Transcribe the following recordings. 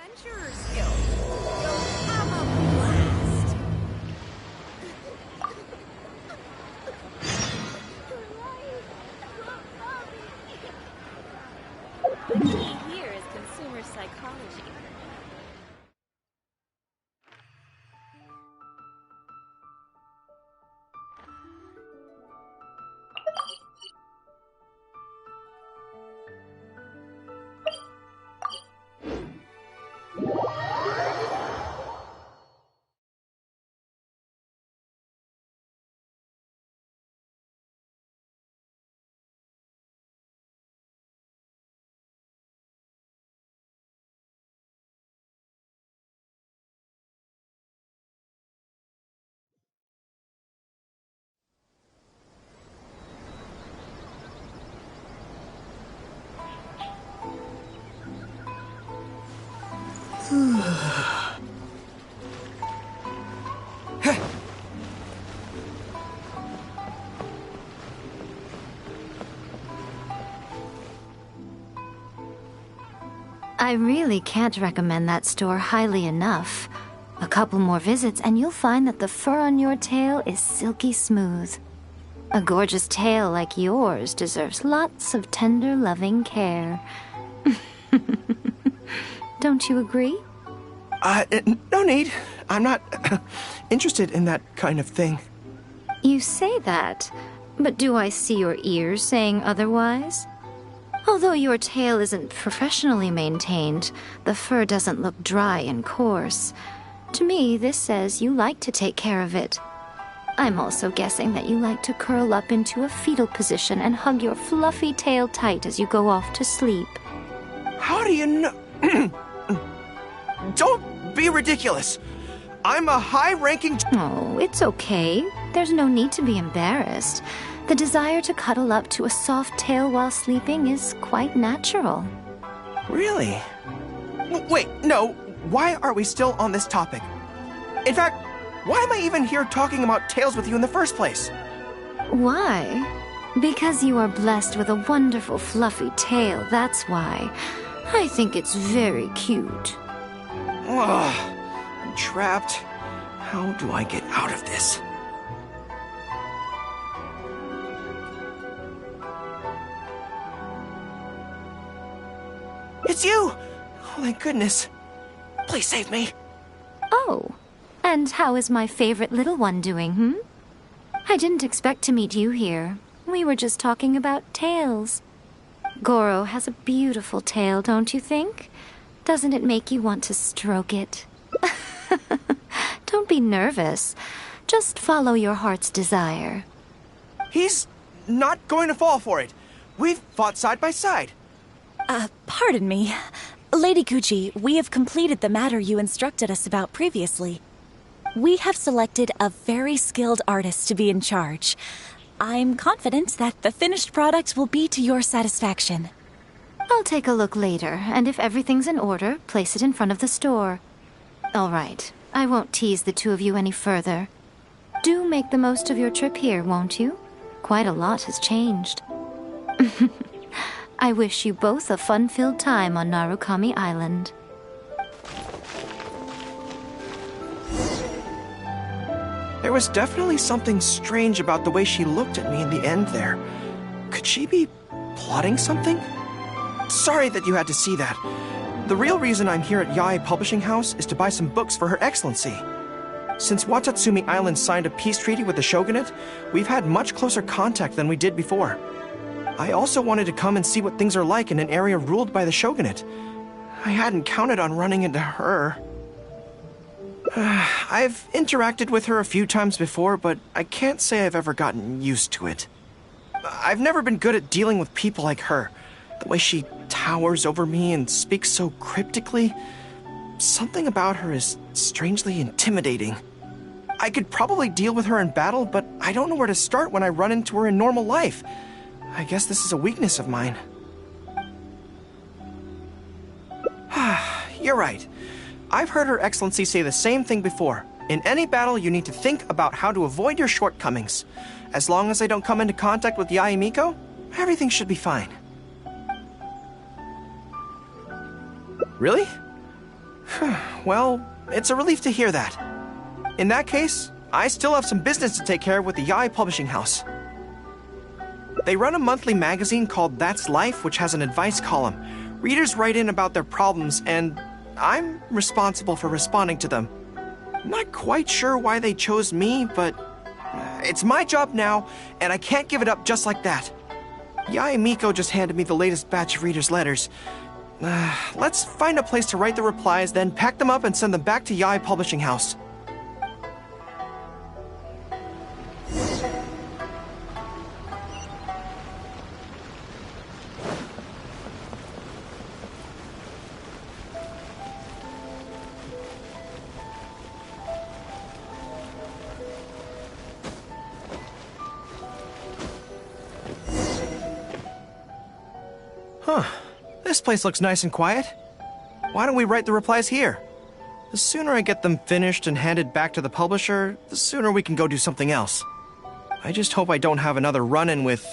Adventurers Guild. You'll have a blast. The key here is consumer psychology. I really can't recommend that store highly enough. A couple more visits and you'll find that the fur on your tail is silky smooth. A gorgeous tail like yours deserves lots of tender, loving care. Don't you agree? No need. I'm not interested in that kind of thing. You say that, but do I see your ears saying otherwise? Although your tail isn't professionally maintained, the fur doesn't look dry and coarse. To me, this says you like to take care of it. I'm also guessing that you like to curl up into a fetal position and hug your fluffy tail tight as you go off to sleep. How do you know? Don't be ridiculous. I'm a high-ranking... Oh, it's okay. There's no need to be embarrassed. The desire to cuddle up to a soft tail while sleeping is quite natural. Really? Wait, no. Why are we still on this topic? In fact, why am I even here talking about tails with you in the first place? Why? Because you are blessed with a wonderful fluffy tail, that's why. I think it's very cute. Ugh, I'm trapped. How do I get out of this? It's you! Oh, thank goodness. Please save me. Oh, and how is my favorite little one doing, I didn't expect to meet you here. We were just talking about tails. Goro has a beautiful tail, don't you think? Doesn't it make you want to stroke it? Don't be nervous. Just follow your heart's desire. He's not going to fall for it. We've fought side by side. Pardon me. Lady Gucci, we have completed the matter you instructed us about previously. We have selected a very skilled artist to be in charge. I'm confident that the finished product will be to your satisfaction. I'll take a look later, and if everything's in order, place it in front of the store. All right, I won't tease the two of you any further. Do make the most of your trip here, won't you? Quite a lot has changed. I wish you both a fun-filled time on Narukami Island. There was definitely something strange about the way she looked at me in the end there. Could she be plotting something? Sorry that you had to see that. The real reason I'm here at Yae Publishing House is to buy some books for Her Excellency. Since Watatsumi Island signed a peace treaty with the shogunate, we've had much closer contact than we did before. I also wanted to come and see what things are like in an area ruled by the shogunate. I hadn't counted on running into her. I've interacted with her a few times before, but I can't say I've ever gotten used to it. I've never been good at dealing with people like her. The way she towers over me and speaks so cryptically. Something about her is strangely intimidating. I could probably deal with her in battle, but I don't know where to start when I run into her in normal life. I guess this is a weakness of mine. You're right. I've heard Her Excellency say the same thing before. In any battle, you need to think about how to avoid your shortcomings. As long as I don't come into contact with Yae Miko, everything should be fine. Really? Well, it's a relief to hear that. In that case, I still have some business to take care of with the Yae Publishing House. They run a monthly magazine called That's Life, which has an advice column. Readers write in about their problems, and I'm responsible for responding to them. I'm not quite sure why they chose me, but it's my job now, and I can't give it up just like that. Yae Miko just handed me the latest batch of readers' letters. Let's find a place to write the replies, then pack them up and send them back to Yae Publishing House. Huh. This place looks nice and quiet. Why don't we write the replies here? The sooner I get them finished and handed back to the publisher, the sooner we can go do something else. I just hope I don't have another run-in with,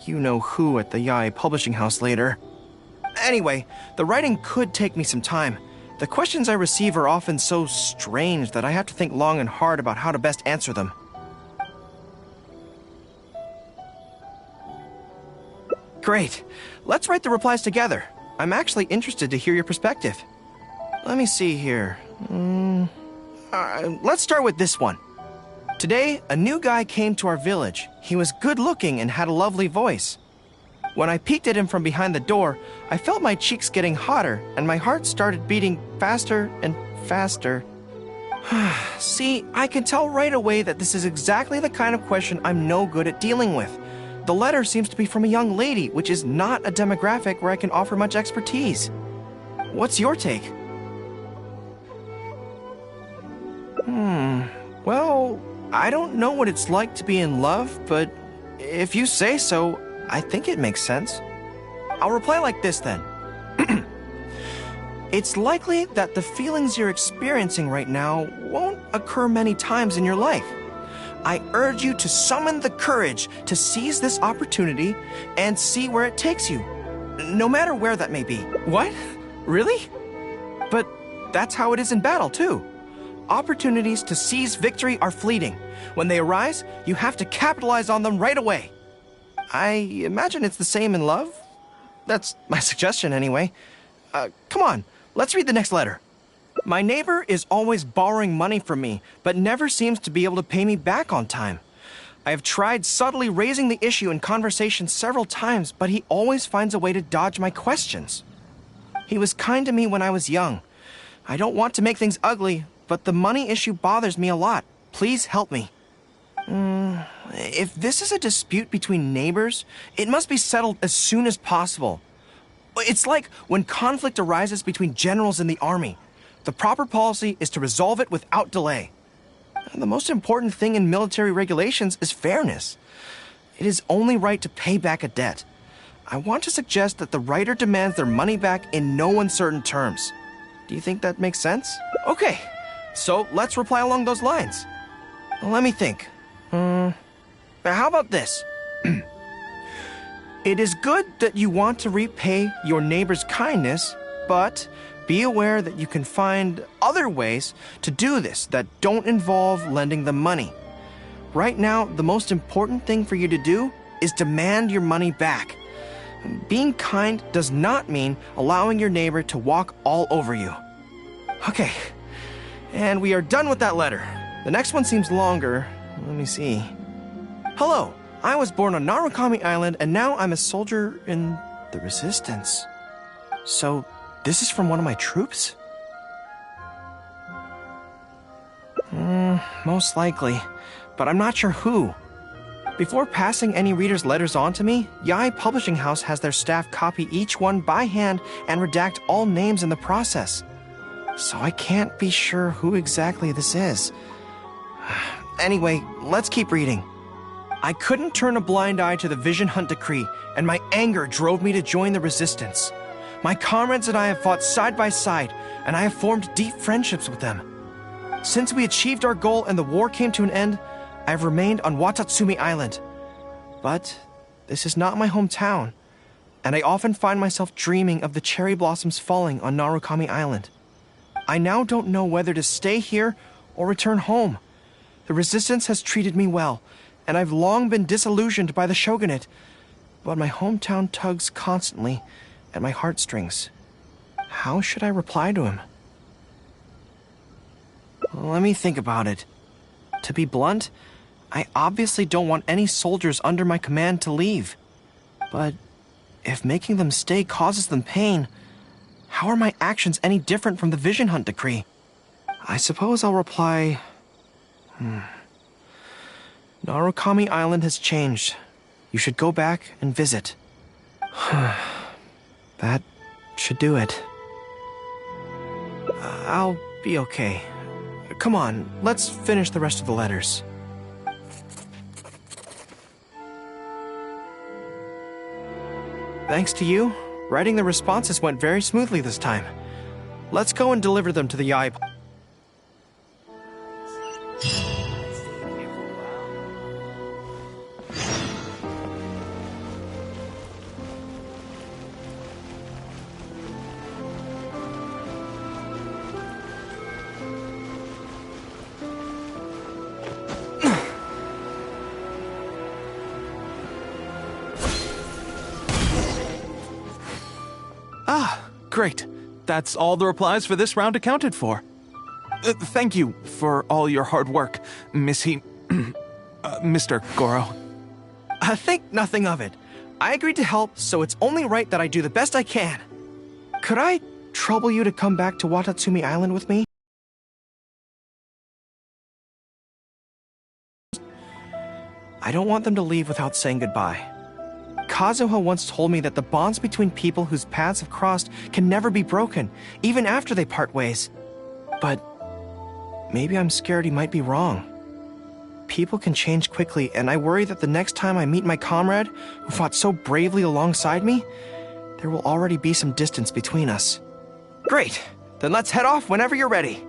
you-know-who at the Yae Publishing House later. Anyway, the writing could take me some time. The questions I receive are often so strange that I have to think long and hard about how to best answer them. Great. Let's write the replies together. I'm actually interested to hear your perspective. Let me see here. Let's start with this one. Today, a new guy came to our village. He was good-looking and had a lovely voice. When I peeked at him from behind the door, I felt my cheeks getting hotter, and my heart started beating faster and faster. See, I can tell right away that this is exactly the kind of question I'm no good at dealing with. The letter seems to be from a young lady, which is not a demographic where I can offer much expertise. What's your take? Well, I don't know what it's like to be in love, but if you say so, I think it makes sense. I'll reply like this then. It's likely that the feelings you're experiencing right now won't occur many times in your life. I urge you to summon the courage to seize this opportunity and see where it takes you, no matter where that may be. What? Really? But that's how it is in battle, too. Opportunities to seize victory are fleeting. When they arise, you have to capitalize on them right away. I imagine it's the same in love. That's my suggestion, anyway. Come on, let's read the next letter. My neighbor is always borrowing money from me, but never seems to be able to pay me back on time. I have tried subtly raising the issue in conversation several times, but he always finds a way to dodge my questions. He was kind to me when I was young. I don't want to make things ugly, but the money issue bothers me a lot. Please help me. If this is a dispute between neighbors, it must be settled as soon as possible. It's like when conflict arises between generals in the army. The proper policy is to resolve it without delay. The most important thing in military regulations is fairness. It is only right to pay back a debt. I want to suggest that the writer demands their money back in no uncertain terms. Do you think that makes sense? Okay, so let's reply along those lines. Let me think. How about this? It is good that you want to repay your neighbor's kindness, but be aware that you can find other ways to do this that don't involve lending them money. Right now, the most important thing for you to do is demand your money back. Being kind does not mean allowing your neighbor to walk all over you. Okay, and we are done with that letter. The next one seems longer. Let me see. Hello, I was born on Narukami Island, and now I'm a soldier in the Resistance. So, this is from one of my troops? Most likely, but I'm not sure who. Before passing any readers' letters on to me, Yae Publishing House has their staff copy each one by hand and redact all names in the process. So I can't be sure who exactly this is. Anyway, let's keep reading. I couldn't turn a blind eye to the Vision Hunt decree, and my anger drove me to join the Resistance. My comrades and I have fought side by side, and I have formed deep friendships with them. Since we achieved our goal and the war came to an end, I have remained on Watatsumi Island. But this is not my hometown, and I often find myself dreaming of the cherry blossoms falling on Narukami Island. I now don't know whether to stay here or return home. The resistance has treated me well, and I've long been disillusioned by the shogunate. But my hometown tugs constantly at my heartstrings. How should I reply to him? Let me think about it. To be blunt, I obviously don't want any soldiers under my command to leave. But if making them stay causes them pain, how are my actions any different from the Vision Hunt decree? I suppose I'll reply... Narukami Island has changed. You should go back and visit. That should do it. I'll be okay. Come on, let's finish the rest of the letters. Thanks to you, writing the responses went very smoothly this time. Let's go and deliver them to the Yai. Great. That's all the replies for this round accounted for. Thank you for all your hard work, Mr. Goro. Think nothing of it. I agreed to help, so it's only right that I do the best I can. Could I trouble you to come back to Watatsumi Island with me? I don't want them to leave without saying goodbye. Kazuha once told me that the bonds between people whose paths have crossed can never be broken, even after they part ways. But maybe I'm scared he might be wrong. People can change quickly, and I worry that the next time I meet my comrade, who fought so bravely alongside me, there will already be some distance between us. Great! Then let's head off whenever you're ready.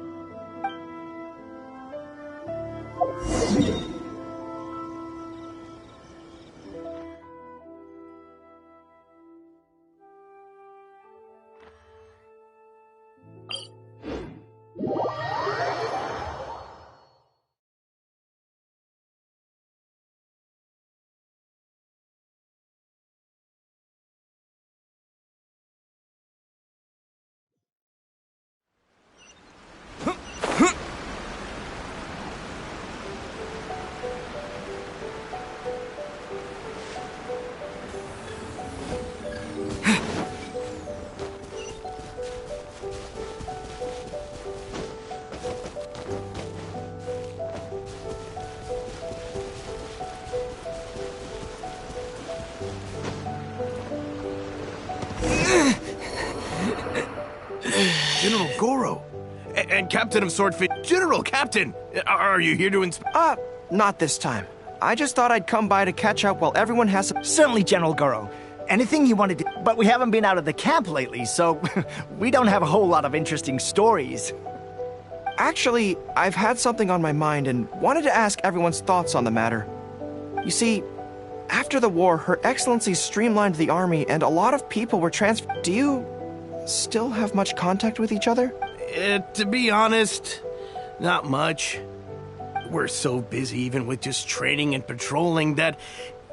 General Goro. And Captain of Swordfish. General Captain! Are you here to inspect? Not this time. I just thought I'd come by to catch up while everyone has some... Certainly, General Goro. Anything you wanted to... But we haven't been out of the camp lately, so we don't have a whole lot of interesting stories. Actually, I've had something on my mind and wanted to ask everyone's thoughts on the matter. You see, after the war, Her Excellency streamlined the army and a lot of people were transferred. Do you still have much contact with each other? To be honest, not much. We're so busy even with just training and patrolling that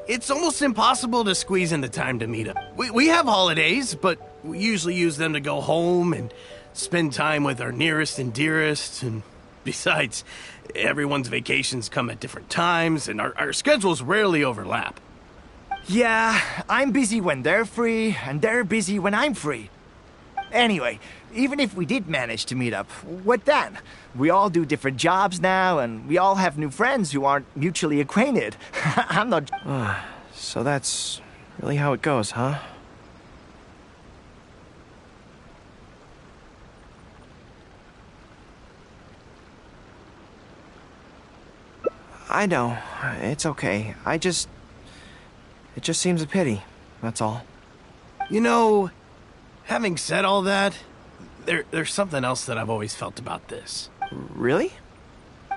it's almost impossible to squeeze in the time to meet up. We have holidays, but we usually use them to go home and spend time with our nearest and dearest. And besides, everyone's vacations come at different times and our schedules rarely overlap. Yeah, I'm busy when they're free, and they're busy when I'm free. Anyway, even if we did manage to meet up, what then? We all do different jobs now, and we all have new friends who aren't mutually acquainted. I'm not... So that's really how it goes, huh? I know. It's okay. It just seems a pity, that's all. You know... Having said all that, there's something else that I've always felt about this. Really?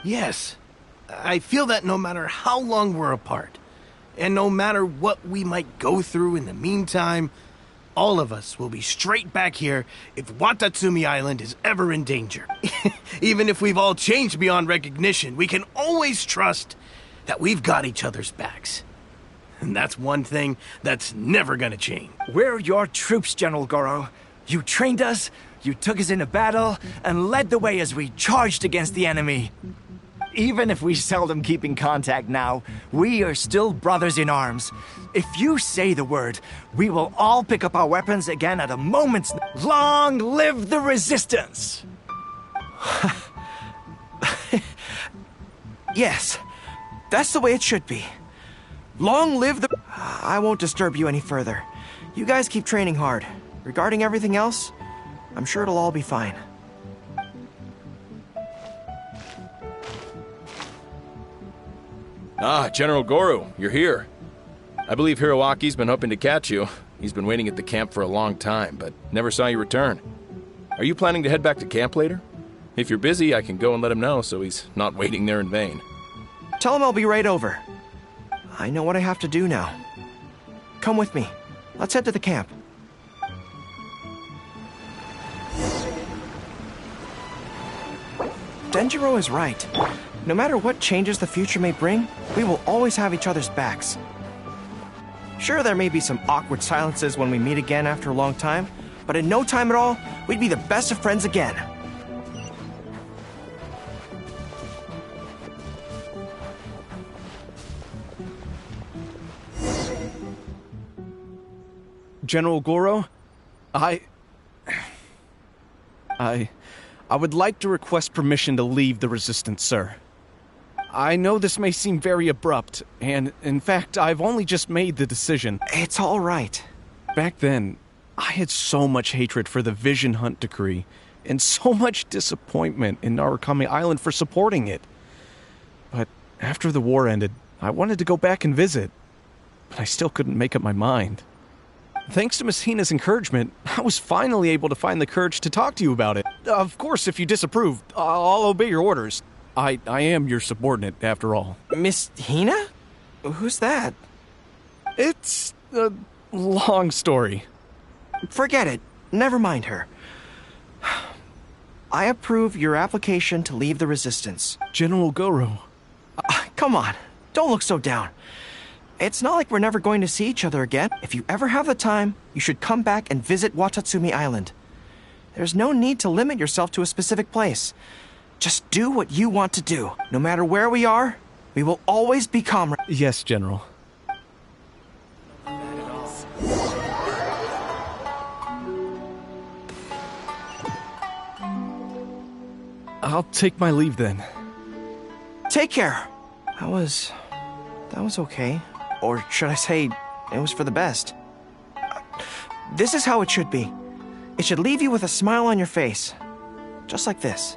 Yes. I feel that no matter how long we're apart, and no matter what we might go through in the meantime, All of us will be straight back here if Watatsumi Island is ever in danger. Even if we've all changed beyond recognition, we can always trust that we've got each other's backs. And that's one thing that's never gonna change. We're your troops, General Goro. You trained us, you took us into battle, and led the way as we charged against the enemy. Even if we seldom keep in contact now, we are still brothers in arms. If you say the word, we will all pick up our weapons again at a moment's... Long live the resistance! Yes, that's the way it should be. Long live the... I won't disturb you any further. You guys keep training hard. Regarding everything else, I'm sure it'll all be fine. Ah, General Goro, you're here. I believe Hiroaki's been hoping to catch you. He's been waiting at the camp for a long time, but never saw you return. Are you planning to head back to camp later? If you're busy, I can go and let him know so he's not waiting there in vain. Tell him I'll be right over. I know what I have to do now. Come with me. Let's head to the camp. Denjiro is right. No matter what changes the future may bring, we will always have each other's backs. Sure, there may be some awkward silences when we meet again after a long time, but in no time at all, we'd be the best of friends again. General Goro, I would like to request permission to leave the Resistance, sir. I know this may seem very abrupt, and in fact, I've only just made the decision. It's all right. Back then, I had so much hatred for the Vision Hunt Decree, and so much disappointment in Narukami Island for supporting it. But after the war ended, I wanted to go back and visit, but I still couldn't make up my mind. Thanks to Miss Hina's encouragement, I was finally able to find the courage to talk to you about it. Of course, if you disapprove, I'll obey your orders. I am your subordinate, after all. Miss Hina? Who's that? It's a long story. Forget it. Never mind her. I approve your application to leave the Resistance. General Goro. Come on. Don't look so down. It's not like we're never going to see each other again. If you ever have the time, you should come back and visit Watatsumi Island. There's no need to limit yourself to a specific place. Just do what you want to do. No matter where we are, we will always be comrades. Yes, General. I'll take my leave then. Take care. That was okay. Or should I say, it was for the best. This is how it should be. It should leave you with a smile on your face. Just like this.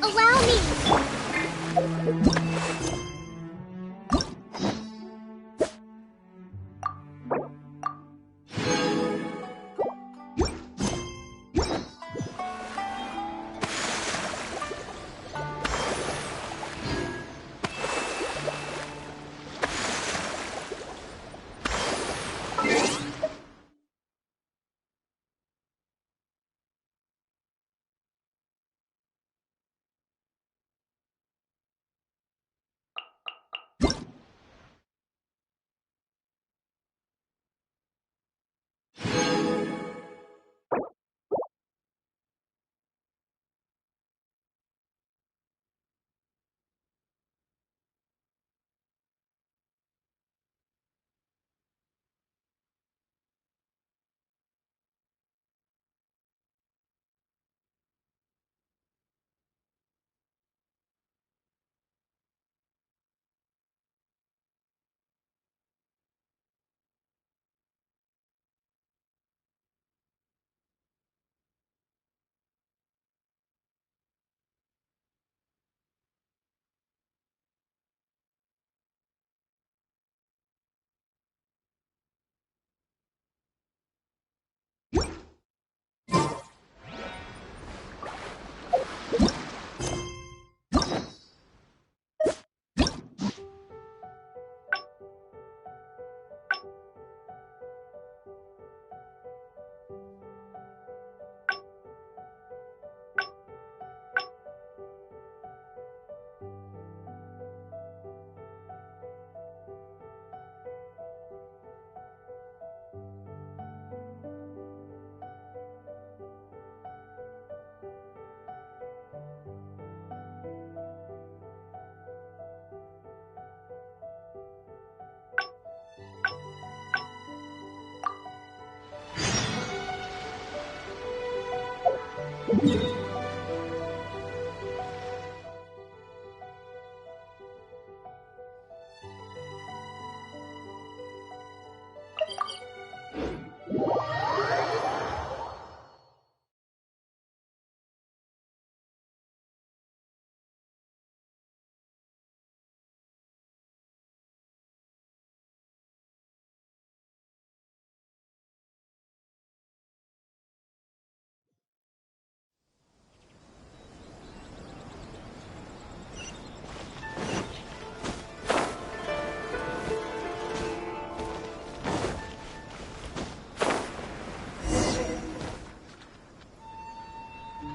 Allow me!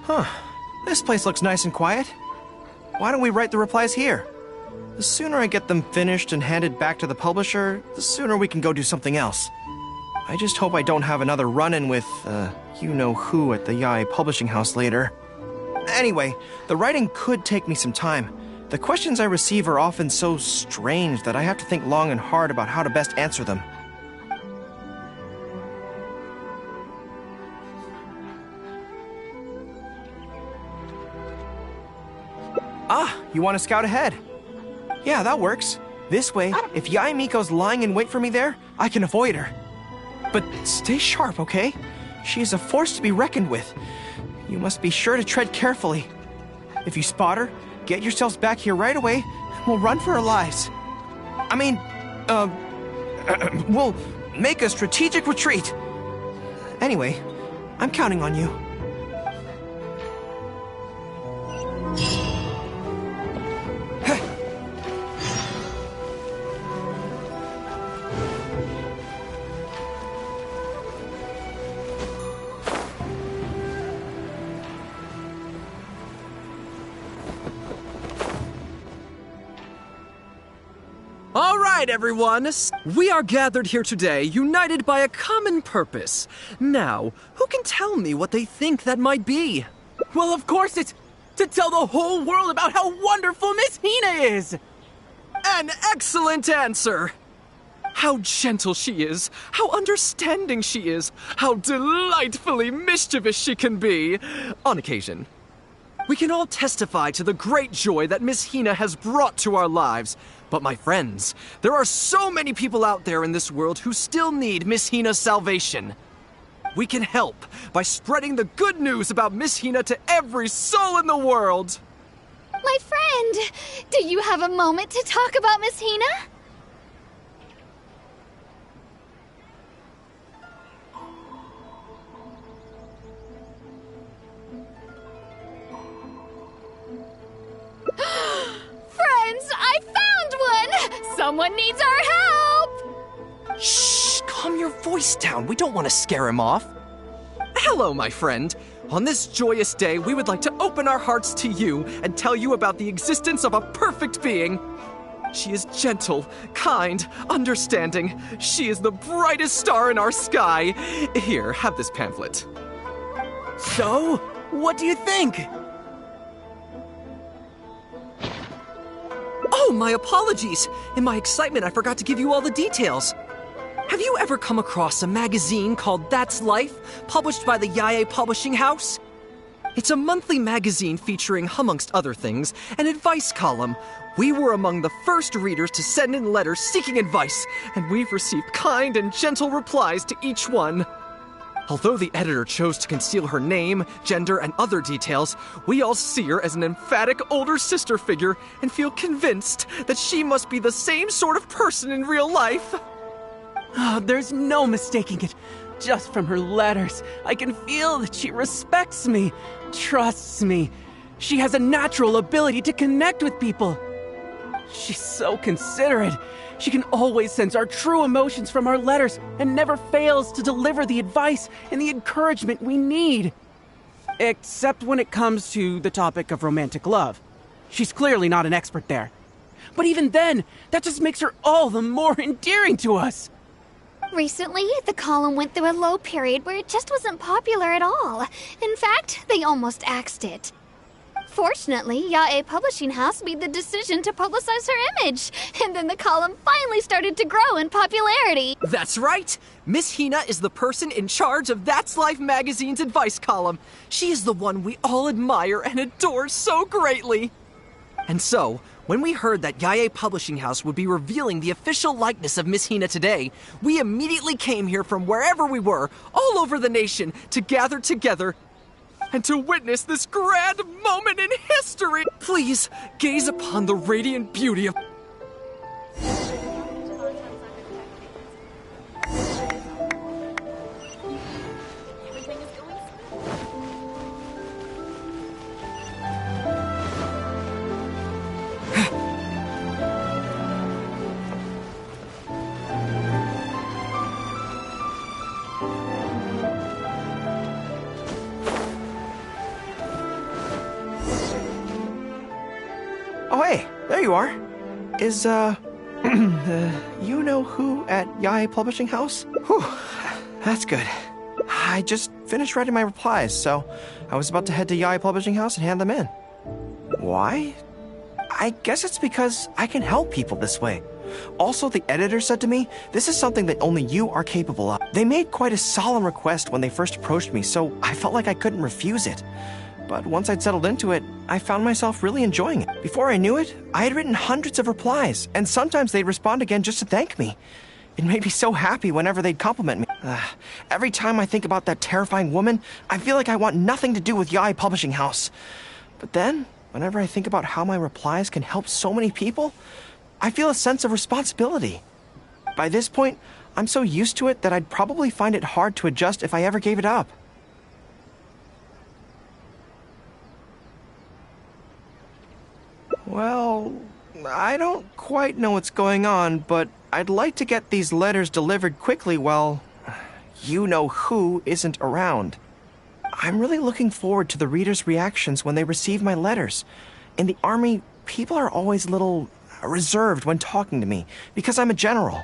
Huh. This place looks nice and quiet. Why don't we write the replies here? The sooner I get them finished and handed back to the publisher, the sooner we can go do something else. I just hope I don't have another run-in with, you-know-who at the Yae publishing house later. Anyway, the writing could take me some time. The questions I receive are often so strange that I have to think long and hard about how to best answer them. Ah, you want to scout ahead? Yeah, that works. This way, if Yae Miko's lying in wait for me there, I can avoid her. But stay sharp, okay? She is a force to be reckoned with. You must be sure to tread carefully. If you spot her, get yourselves back here right away, and we'll run for our lives. I mean, we'll make a strategic retreat. Anyway, I'm counting on you. All right, everyone. We are gathered here today, united by a common purpose. Now, who can tell me what they think that might be? Well, of course it's to tell the whole world about how wonderful Miss Hina is! An excellent answer! How gentle she is, how understanding she is, how delightfully mischievous she can be, on occasion. We can all testify to the great joy that Miss Hina has brought to our lives. But my friends, there are so many people out there in this world who still need Miss Hina's salvation. We can help by spreading the good news about Miss Hina to every soul in the world. My friend, do you have a moment to talk about Miss Hina? Friends, I found one! Someone needs our help! Shh, calm your voice down. We don't want to scare him off. Hello, my friend. On this joyous day, we would like to open our hearts to you and tell you about the existence of a perfect being. She is gentle, kind, understanding. She is the brightest star in our sky. Here, have this pamphlet. So, what do you think? Oh, my apologies. In my excitement, I forgot to give you all the details. Have you ever come across a magazine called That's Life, published by the Yae Publishing House? It's a monthly magazine featuring, amongst other things, an advice column. We were among the first readers to send in letters seeking advice, and we've received kind and gentle replies to each one. Although the editor chose to conceal her name, gender, and other details, we all see her as an emphatic older sister figure and feel convinced that she must be the same sort of person in real life. Oh, there's no mistaking it. Just from her letters, I can feel that she respects me, trusts me. She has a natural ability to connect with people. She's so considerate. She can always sense our true emotions from our letters and never fails to deliver the advice and the encouragement we need. Except when it comes to the topic of romantic love. She's clearly not an expert there. But even then, that just makes her all the more endearing to us. Recently, the column went through a low period where it just wasn't popular at all. In fact, they almost axed it. Unfortunately, Yae Publishing House made the decision to publicize her image, and then the column finally started to grow in popularity. That's right! Miss Hina is the person in charge of That's Life magazine's advice column. She is the one we all admire and adore so greatly. And so, when we heard that Yae Publishing House would be revealing the official likeness of Miss Hina today, we immediately came here from wherever we were, all over the nation, to gather together and to witness this grand moment in history. Please, gaze upon the radiant beauty of... Oh, hey, there you are. Is, you know who at Yae Publishing House? Whew, that's good. I just finished writing my replies, so I was about to head to Yae Publishing House and hand them in. Why? I guess it's because I can help people this way. Also, the editor said to me, this is something that only you are capable of. They made quite a solemn request when they first approached me, so I felt like I couldn't refuse it. But once I'd settled into it, I found myself really enjoying it. Before I knew it, I had written hundreds of replies, and sometimes they'd respond again just to thank me. It made me so happy whenever they'd compliment me. Every time I think about that terrifying woman, I feel like I want nothing to do with Yae Publishing House. But then, whenever I think about how my replies can help so many people, I feel a sense of responsibility. By this point, I'm so used to it that I'd probably find it hard to adjust if I ever gave it up. Well, I don't quite know what's going on, but I'd like to get these letters delivered quickly while you-know-who isn't around. I'm really looking forward to the readers' reactions when they receive my letters. In the army, people are always a little reserved when talking to me because I'm a general.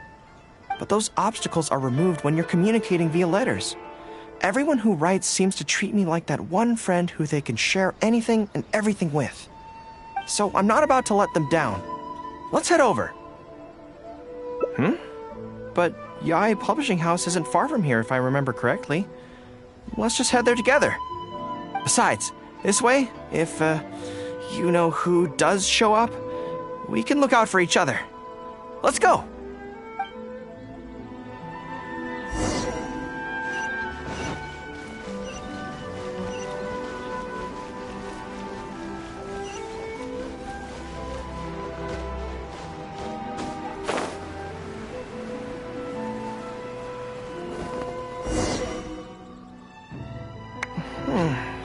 But those obstacles are removed when you're communicating via letters. Everyone who writes seems to treat me like that one friend who they can share anything and everything with. So I'm not about to let them down. Let's head over. But Yae Publishing House isn't far from here, if I remember correctly. Let's just head there together. Besides, this way, if, you-know-who does show up, we can look out for each other. Let's go!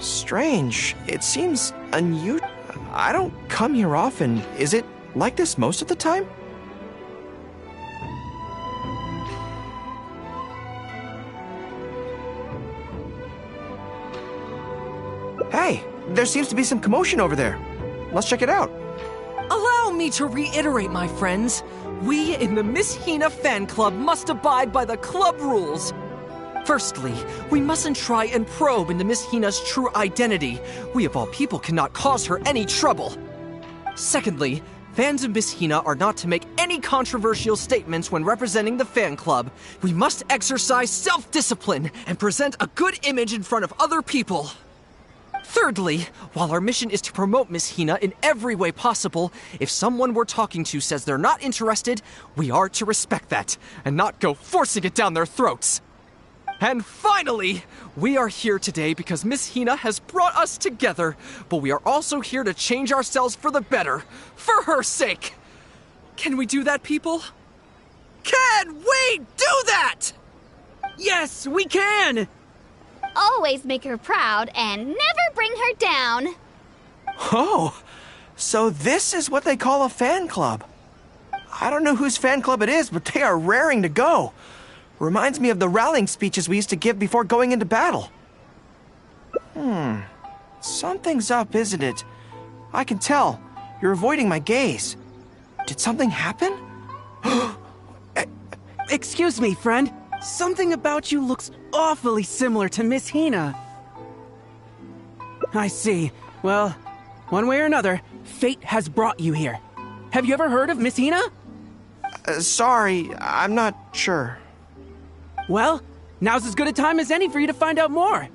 Strange. It seems unusual. I don't come here often. Is it like this most of the time? Hey, there seems to be some commotion over there. Let's check it out. Allow me to reiterate, my friends. We in the Miss Hina fan club must abide by the club rules. Firstly, we mustn't try and probe into Miss Hina's true identity. We of all people cannot cause her any trouble. Secondly, fans of Miss Hina are not to make any controversial statements when representing the fan club. We must exercise self-discipline and present a good image in front of other people. Thirdly, while our mission is to promote Miss Hina in every way possible, if someone we're talking to says they're not interested, we are to respect that and not go forcing it down their throats. And finally, we are here today because Miss Hina has brought us together, but we are also here to change ourselves for the better, for her sake. Can we do that, people? Can we do that? Yes, we can! Always make her proud and never bring her down. Oh, so this is what they call a fan club. I don't know whose fan club it is, but they are raring to go. Reminds me of the rallying speeches we used to give before going into battle. Something's up, isn't it? I can tell. You're avoiding my gaze. Did something happen? Excuse me, friend. Something about you looks awfully similar to Miss Hina. I see. Well, One way or another, fate has brought you here. Have you ever heard of Miss Hina? Sorry, I'm not sure. Well, now's as good a time as any for you to find out more.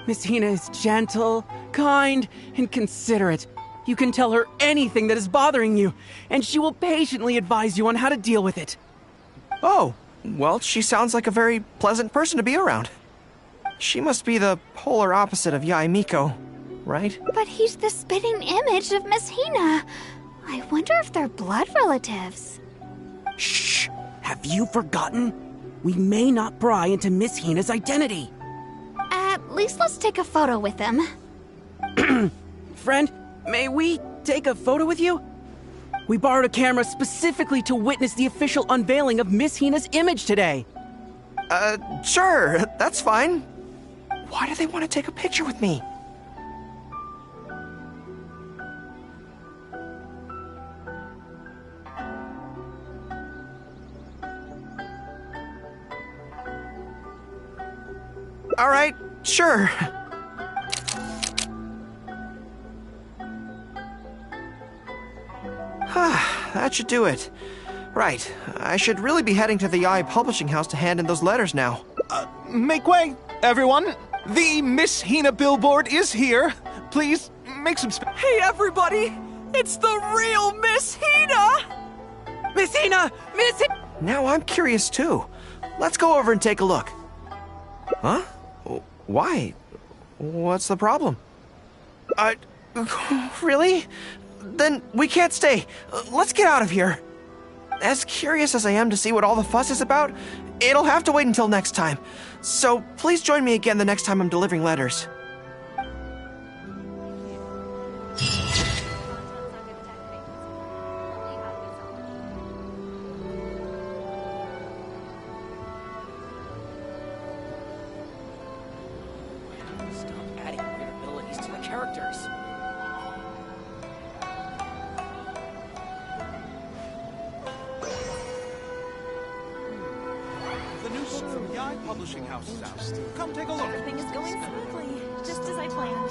Miss Hina is gentle, kind, and considerate. You can tell her anything that is bothering you, and she will patiently advise you on how to deal with it. Oh, well, she sounds like a very pleasant person to be around. She must be the polar opposite of Yae Miko, right? But he's the spitting image of Miss Hina. I wonder if they're blood relatives. Shh! Have you forgotten? We may not pry into Miss Hina's identity. At least let's take a photo with him. Friend, may we take a photo with you? We borrowed a camera specifically to witness the official unveiling of Miss Hina's image today. Sure, that's fine. Why do they want to take a picture with me? All right, sure. That should do it. Right, I should really be heading to the Yae Publishing House to hand in those letters now. Make way, everyone. The Miss Hina billboard is here. Please, make some space. Hey, everybody! It's the real Miss Hina! Miss Hina! Miss Hina! Now I'm curious too. Let's go over and take a look. Huh? Why? What's the problem? Really? Then we can't stay. Let's get out of here. As curious as I am to see what all the fuss is about, it'll have to wait until next time. So please join me again the next time I'm delivering letters. Stop adding weird abilities to the characters. The new book from Yae Publishing House is out. Come take a look. Everything is going smoothly, just as I planned.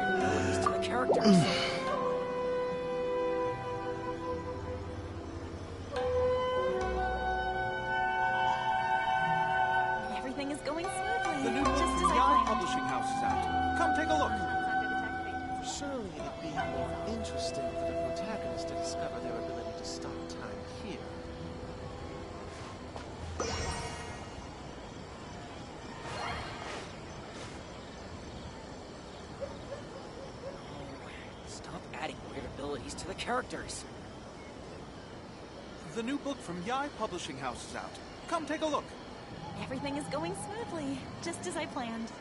Abilities to the characters. Everything is going smoothly, The new book just as from I Yae planned. Publishing House is out. Come take a look. Surely it'd be more interesting for the protagonist to discover their ability to stop time here. Stop adding weird abilities to the characters. The new book from Yae Publishing House is out. Come take a look. Everything is going smoothly, just as I planned.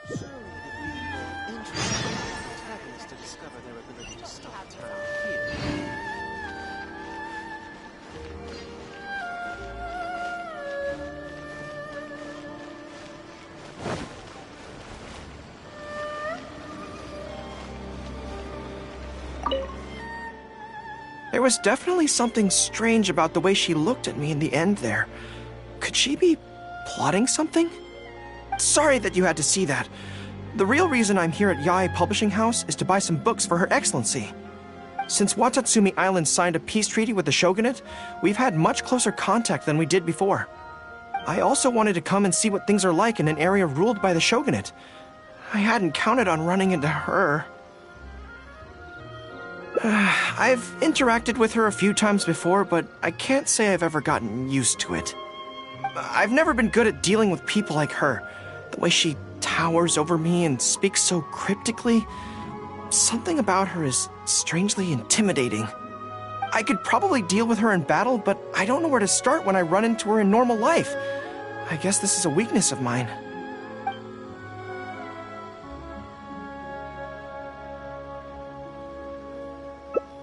Surely it'd be more interesting for the protagonist to discover their ability to stop time here. There was definitely something strange about the way she looked at me in the end there. Could she be plotting something? Sorry that you had to see that. The real reason I'm here at Yae Publishing House is to buy some books for Her Excellency. Since Watatsumi Island signed a peace treaty with the shogunate, we've had much closer contact than we did before. I also wanted to come and see what things are like in an area ruled by the shogunate. I hadn't counted on running into her. I've interacted with her a few times before, but I can't say I've ever gotten used to it. I've never been good at dealing with people like her. The way she towers over me and speaks so cryptically. Something about her is strangely intimidating. I could probably deal with her in battle, but I don't know where to start when I run into her in normal life. I guess this is a weakness of mine.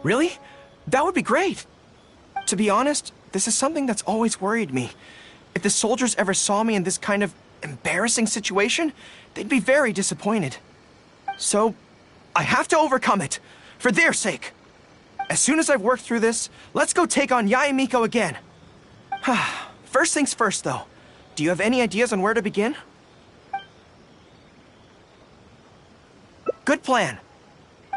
Really? That would be great! To be honest, this is something that's always worried me. If the soldiers ever saw me in this kind of embarrassing situation, they'd be very disappointed. So, I have to overcome it, for their sake. As soon as I've worked through this, let's go take on Yae Miko again. First things first, though. Do you have any ideas on where to begin? Good plan.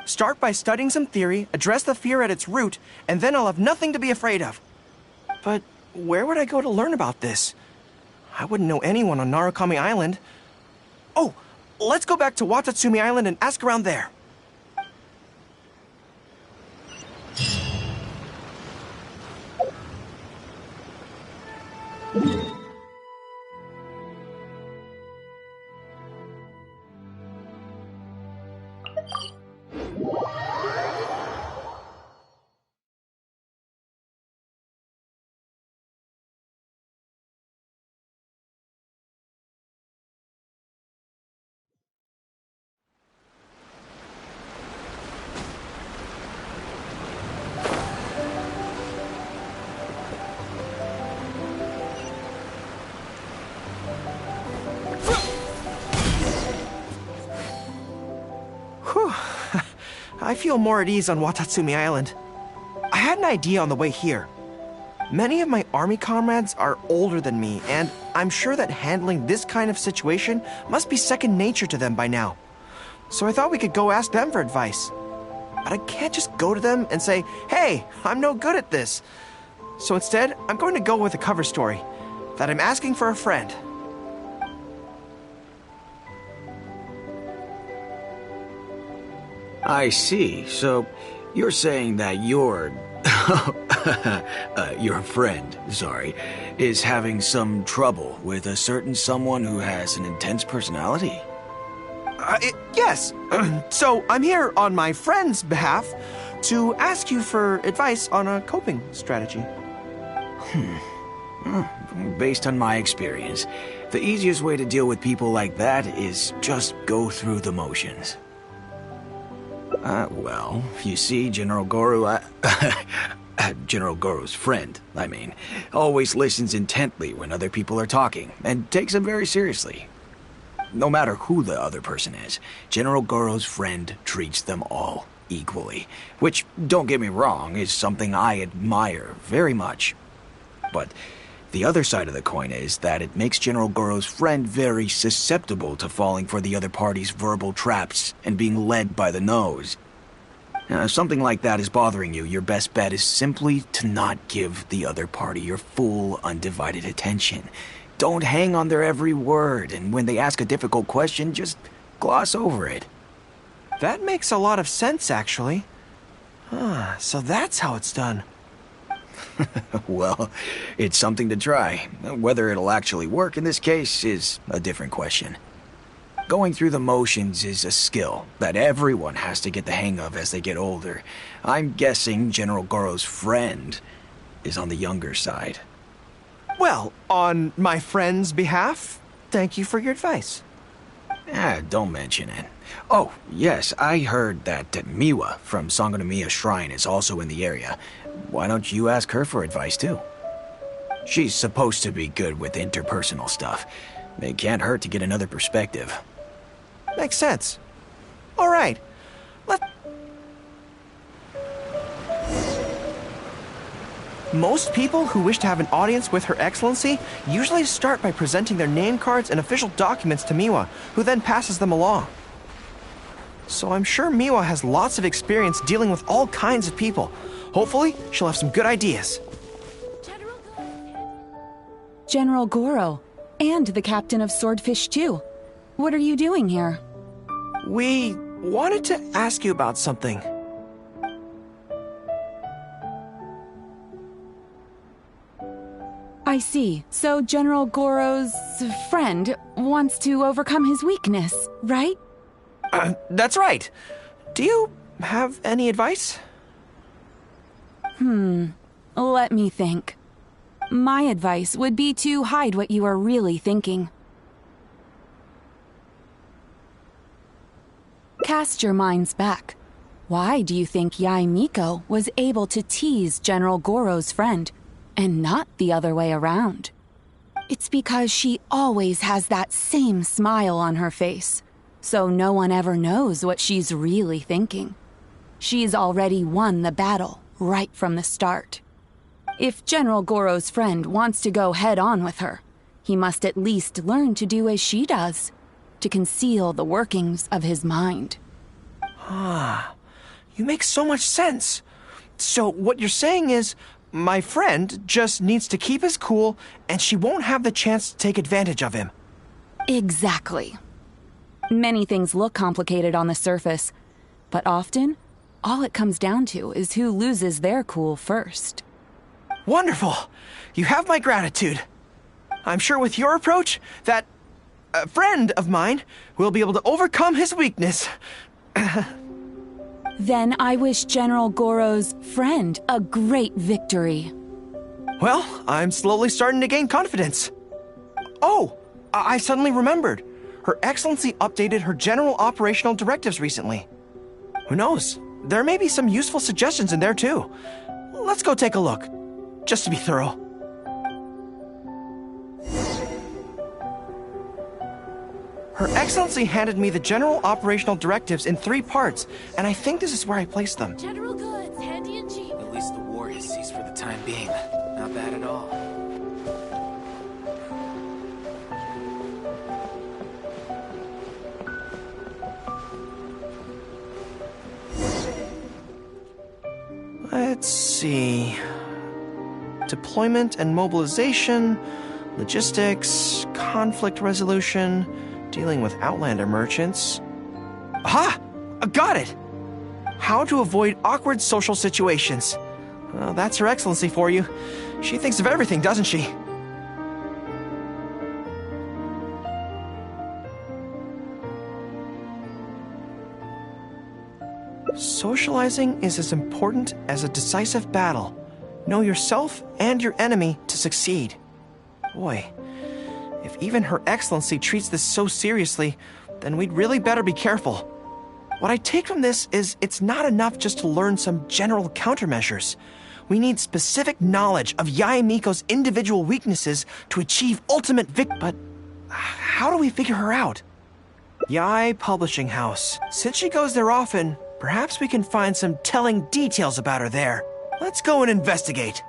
Start by studying some theory, address the fear at its root, and then I'll have nothing to be afraid of. But where would I go to learn about this? I wouldn't know anyone on Narukami Island. Oh, let's go back to Watatsumi Island and ask around there. I feel more at ease on Watatsumi Island. I had an idea on the way here. Many of my army comrades are older than me, and I'm sure that handling this kind of situation must be second nature to them by now. So I thought we could go ask them for advice. But I can't just go to them and say, hey, I'm no good at this. So instead, I'm going to go with a cover story, that I'm asking for a friend. I see. So, you're saying that your friend, is having some trouble with a certain someone who has an intense personality? Yes. So, I'm here on my friend's behalf to ask you for advice on a coping strategy. Based on my experience, the easiest way to deal with people like that is just go through the motions. Well, you see, General Goro, General Goro's friend, always listens intently when other people are talking, and takes them very seriously. No matter who the other person is, General Goro's friend treats them all equally, which, don't get me wrong, is something I admire very much. But the other side of the coin is that it makes General Goro's friend very susceptible to falling for the other party's verbal traps and being led by the nose. Now, if something like that is bothering you, your best bet is simply to not give the other party your full, undivided attention. Don't hang on their every word, and when they ask a difficult question, just gloss over it. That makes a lot of sense, actually. So that's how it's done. Well, it's something to try. Whether it'll actually work in this case is a different question. Going through the motions is a skill that everyone has to get the hang of as they get older. I'm guessing General Goro's friend is on the younger side. Well, on my friend's behalf, thank you for your advice. Don't mention it. Oh, yes, I heard that Miwa from Sangonomiya Shrine is also in the area. Why don't you ask her for advice, too? She's supposed to be good with interpersonal stuff. It can't hurt to get another perspective. Makes sense. All right. Most people who wish to have an audience with Her Excellency usually start by presenting their name cards and official documents to Miwa, who then passes them along. So I'm sure Miwa has lots of experience dealing with all kinds of people. Hopefully, she'll have some good ideas. General Goro, and the captain of Swordfish too. What are you doing here? We wanted to ask you about something. I see. So General Goro's friend wants to overcome his weakness, right? That's right. Do you have any advice? Let me think. My advice would be to hide what you are really thinking. Cast your minds back. Why do you think Yae Miko was able to tease General Goro's friend, and not the other way around? It's because she always has that same smile on her face, so no one ever knows what she's really thinking. She's already won the battle right from the start. If General Goro's friend wants to go head-on with her, he must at least learn to do as she does, to conceal the workings of his mind. You make so much sense. So what you're saying is, my friend just needs to keep his cool, and she won't have the chance to take advantage of him. Exactly. Many things look complicated on the surface, but often, all it comes down to is who loses their cool first. Wonderful! You have my gratitude. I'm sure with your approach, that friend of mine will be able to overcome his weakness. Then I wish General Goro's friend a great victory. Well, I'm slowly starting to gain confidence. Oh, I suddenly remembered. Her Excellency updated her general operational directives recently. Who knows? There may be some useful suggestions in there too. Let's go take a look, just to be thorough. Her Excellency handed me the general operational directives in 3 parts, and I think this is where I placed them. General goods, handy and cheap. At least the war has ceased for the time being. Not bad at all. Let's see. Deployment and mobilization, logistics, conflict resolution, dealing with Outlander merchants. Aha! Got it! How to avoid awkward social situations. Well, that's Her Excellency for you. She thinks of everything, doesn't she? Socializing is as important as a decisive battle. Know yourself and your enemy to succeed. Boy, if even Her Excellency treats this so seriously, then we'd really better be careful. What I take from this is it's not enough just to learn some general countermeasures. We need specific knowledge of Yae Miko's individual weaknesses to achieve ultimate But how do we figure her out? Yae Publishing House. Since she goes there often, perhaps we can find some telling details about her there. Let's go and investigate.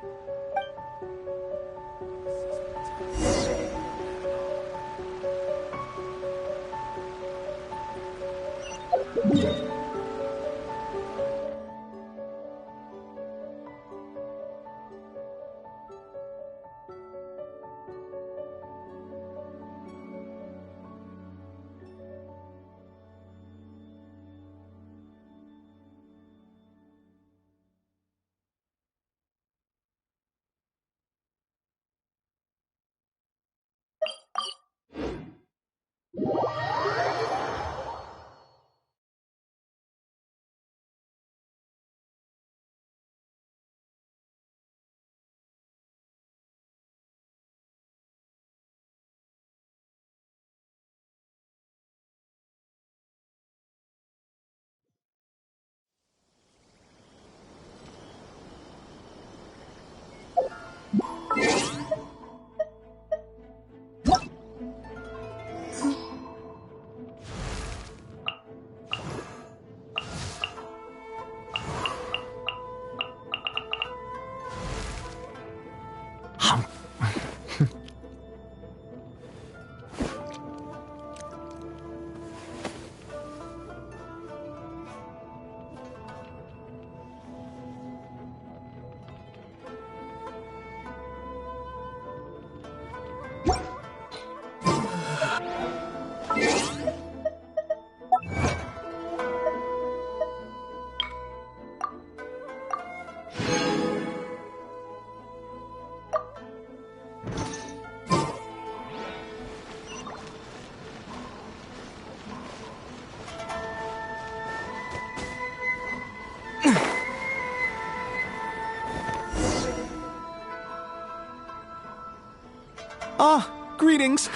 Greetings.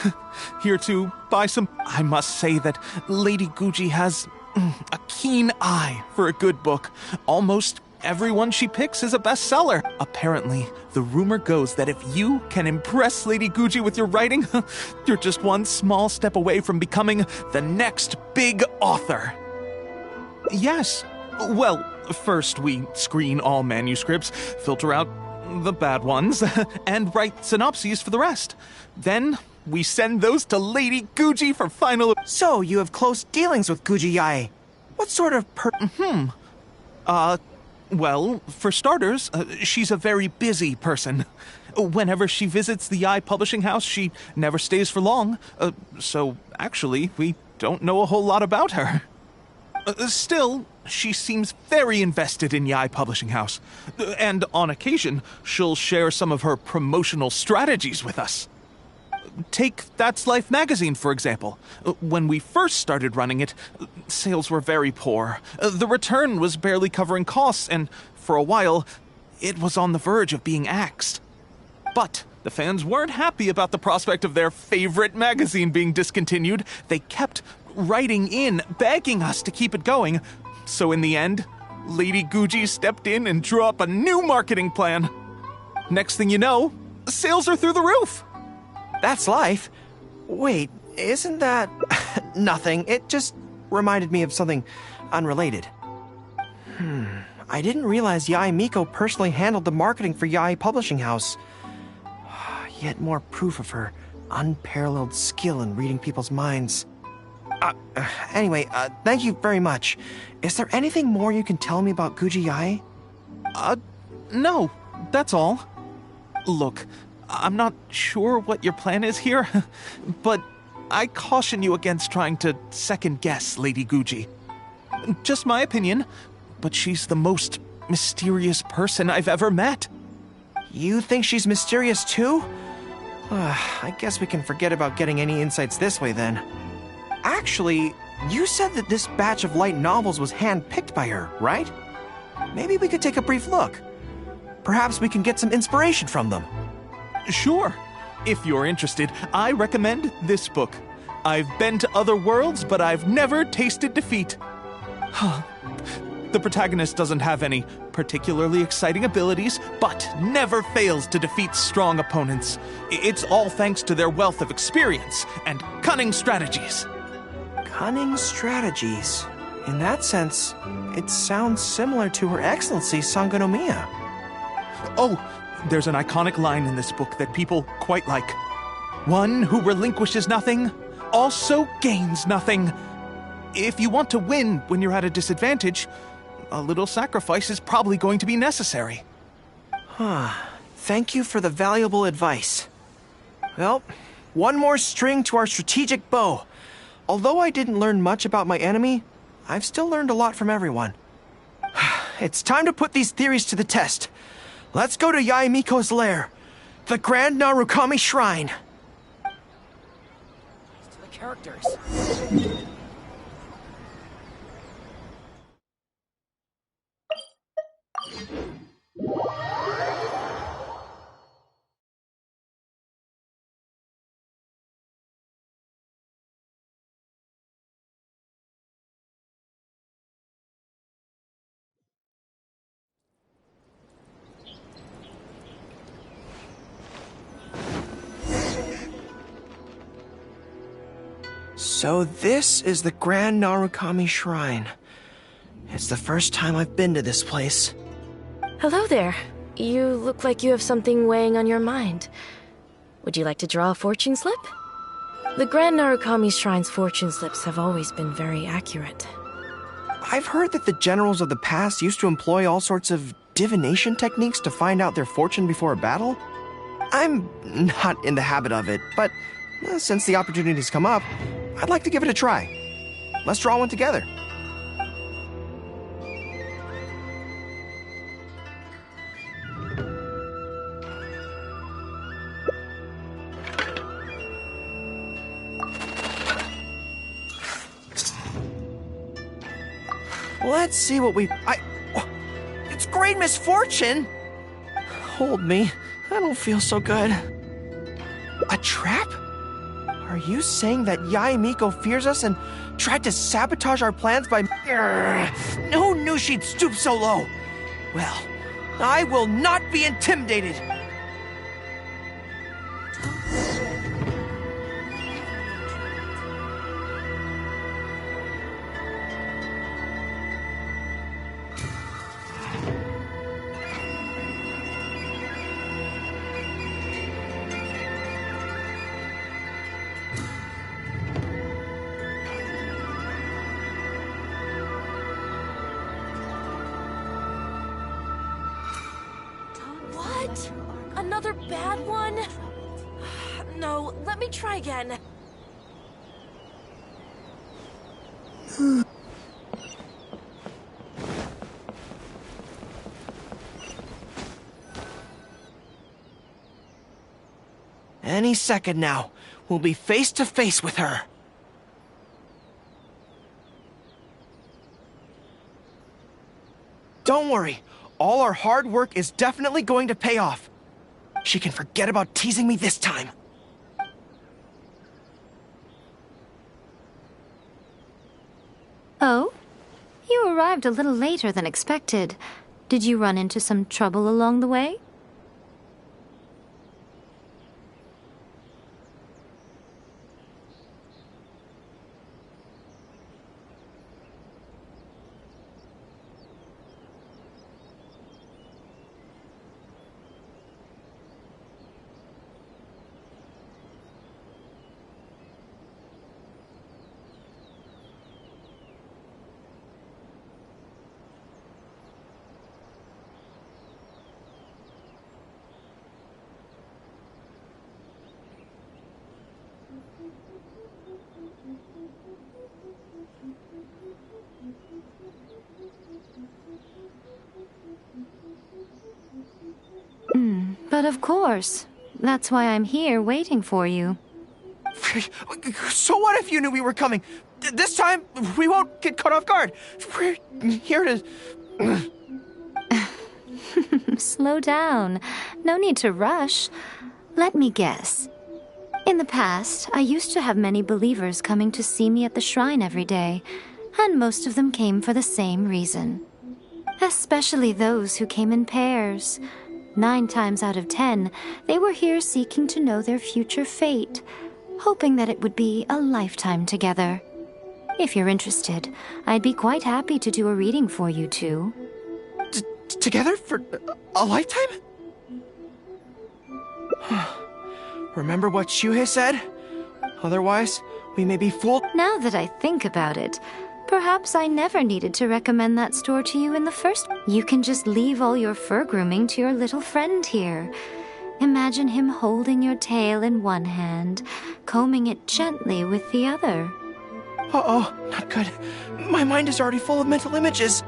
Here to buy some... I must say that Lady Guji has a keen eye for a good book. Almost everyone she picks is a bestseller. Apparently, the rumor goes that if you can impress Lady Guji with your writing, you're just one small step away from becoming the next big author. Yes. Well, first we screen all manuscripts, filter out the bad ones, and write synopses for the rest. Then we send those to Lady Guji for final... So, you have close dealings with Guji Yae. What sort of Well, for starters, she's a very busy person. Whenever she visits the Yae publishing house, she never stays for long. So, actually, we don't know a whole lot about her. Still, she seems very invested in Yae Publishing House. And on occasion, she'll share some of her promotional strategies with us. Take That's Life magazine, for example. When we first started running it, sales were very poor. The return was barely covering costs, and for a while, it was on the verge of being axed. But the fans weren't happy about the prospect of their favorite magazine being discontinued. They kept writing in, begging us to keep it going. So in the end, Lady Guji stepped in and drew up a new marketing plan. Next thing you know, sales are through the roof. That's Life? Wait, isn't that... Nothing. It just reminded me of something unrelated. I didn't realize Yae Miko personally handled the marketing for Yae Publishing House. Yet more proof of her unparalleled skill in reading people's minds. Anyway, thank you very much. Is there anything more you can tell me about Guji Yae? No, that's all. Look, I'm not sure what your plan is here, but I caution you against trying to second-guess Lady Guji. Just my opinion, but she's the most mysterious person I've ever met. You think she's mysterious too? I guess we can forget about getting any insights this way then. Actually, you said that this batch of light novels was hand-picked by her, right? Maybe we could take a brief look. Perhaps we can get some inspiration from them. Sure. If you're interested, I recommend this book. I've been to other worlds, but I've never tasted defeat. The protagonist doesn't have any particularly exciting abilities, but never fails to defeat strong opponents. It's all thanks to their wealth of experience and cunning strategies. Cunning strategies? In that sense, it sounds similar to Her Excellency Sangonomiya. Oh, there's an iconic line in this book that people quite like. One who relinquishes nothing also gains nothing. If you want to win when you're at a disadvantage, a little sacrifice is probably going to be necessary. Thank you for the valuable advice. Well, one more string to our strategic bow. Although I didn't learn much about my enemy, I've still learned a lot from everyone. It's time to put these theories to the test. Let's go to Yae Miko's lair, the Grand Narukami Shrine. To the characters. So this is the Grand Narukami Shrine. It's the first time I've been to this place. Hello there. You look like you have something weighing on your mind. Would you like to draw a fortune slip? The Grand Narukami Shrine's fortune slips have always been very accurate. I've heard that the generals of the past used to employ all sorts of divination techniques to find out their fortune before a battle. I'm not in the habit of it, but since the opportunity's come up, I'd like to give it a try. Let's draw one together. Let's see what it's great misfortune! Hold me. I don't feel so good. A trap? Are you saying that Yae Miko fears us and tried to sabotage our plans by... Who knew she'd stoop so low? Well, I will not be intimidated! What? Another bad one? No, let me try again. Any second now, we'll be face to face with her. Don't worry, all our hard work is definitely going to pay off. She can forget about teasing me this time. Oh? You arrived a little later than expected. Did you run into some trouble along the way? But of course. That's why I'm here waiting for you. So what if you knew we were coming? This time, we won't get caught off guard. We're here to... Slow down. No need to rush. Let me guess. In the past, I used to have many believers coming to see me at the shrine every day, and most of them came for the same reason. Especially those who came in pairs. 9 times out of 10, they were here seeking to know their future fate, hoping that it would be a lifetime together. If you're interested, I'd be quite happy to do a reading for you two. Together for a lifetime? Remember what Shuhei said? Otherwise, we may be fooled. Now that I think about it, perhaps I never needed to recommend that store to you in the first. You can just leave all your fur grooming to your little friend here. Imagine him holding your tail in one hand, combing it gently with the other. Uh-oh, not good. My mind is already full of mental images.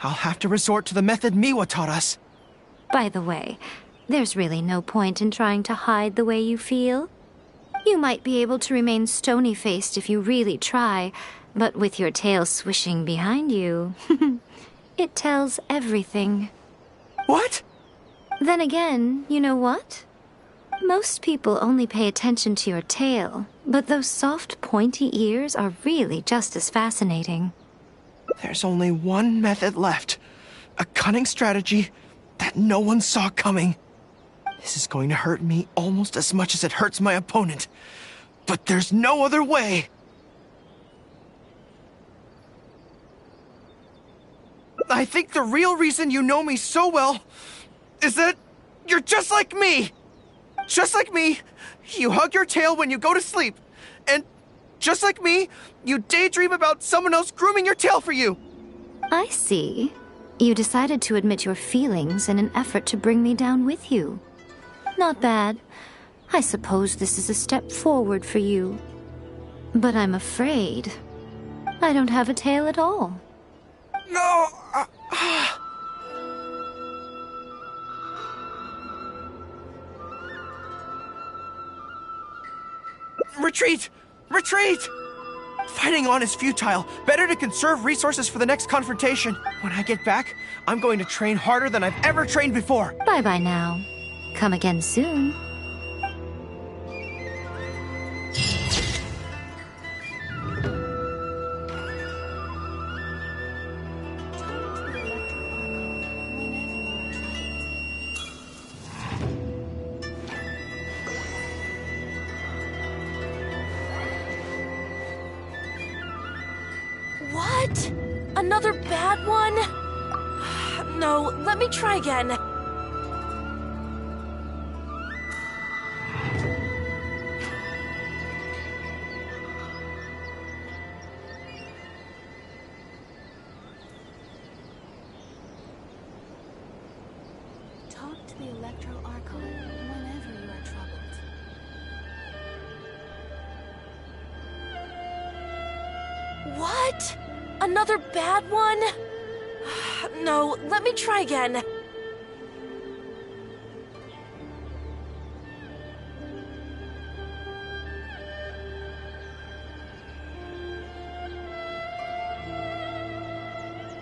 I'll have to resort to the method Miwa taught us. By the way, there's really no point in trying to hide the way you feel. You might be able to remain stony-faced if you really try, but with your tail swishing behind you, it tells everything. What? Then again, you know what? Most people only pay attention to your tail, but those soft, pointy ears are really just as fascinating. There's only one method left. A cunning strategy that no one saw coming. This is going to hurt me almost as much as it hurts my opponent. But there's no other way. I think the real reason you know me so well is that you're just like me. Just like me, you hug your tail when you go to sleep. And just like me, you daydream about someone else grooming your tail for you. I see. You decided to admit your feelings in an effort to bring me down with you. Not bad. I suppose this is a step forward for you. But I'm afraid I don't have a tail at all. No! Retreat! Retreat! Fighting on is futile. Better to conserve resources for the next confrontation. When I get back, I'm going to train harder than I've ever trained before. Bye-bye now. Come again soon. What? Another bad one? No, let me try again. Talk to the Electro Archon whenever you are troubled. What? Another bad one? No, let me try again.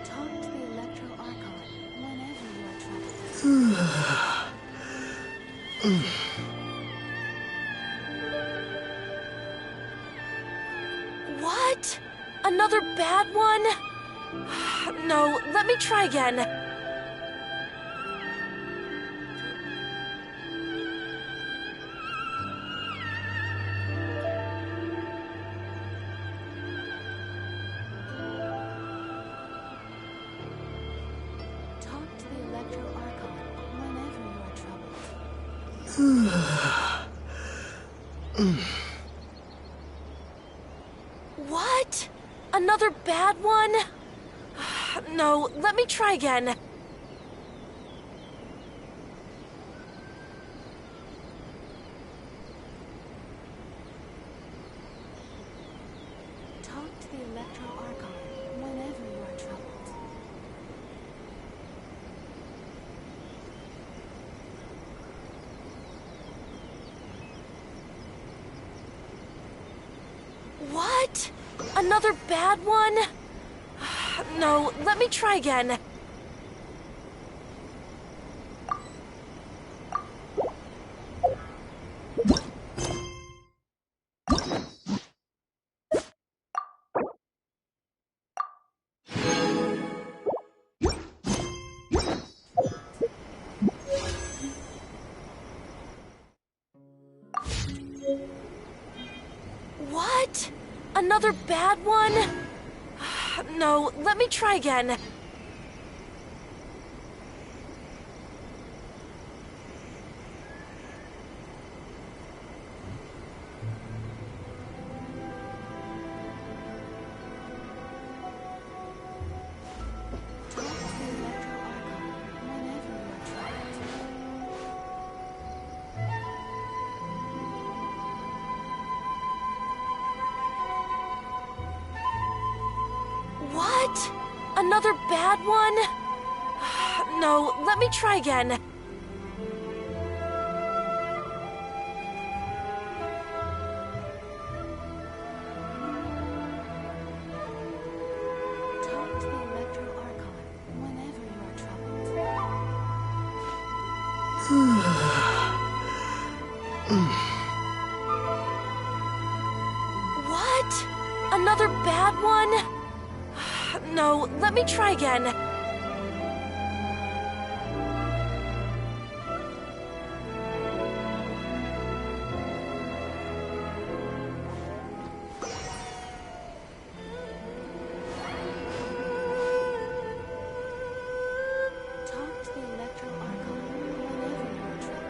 Talk to the Electro Archon whenever you are troubled. What? Another bad one? No, let me try again. Talk to the Electro Archon whenever you are troubled. What? Another bad one? No, let me try again. Talk to the Electro Archon whenever you are troubled. What? Another bad one? No, let me try again. What? Another bad one? No, let me try again. What? Another bad one? No, let me try again. Talk to the Electro Archon whenever you are troubled. What? Another bad one? no, let me try again. Talk to the Electro Archon whenever you're troubled.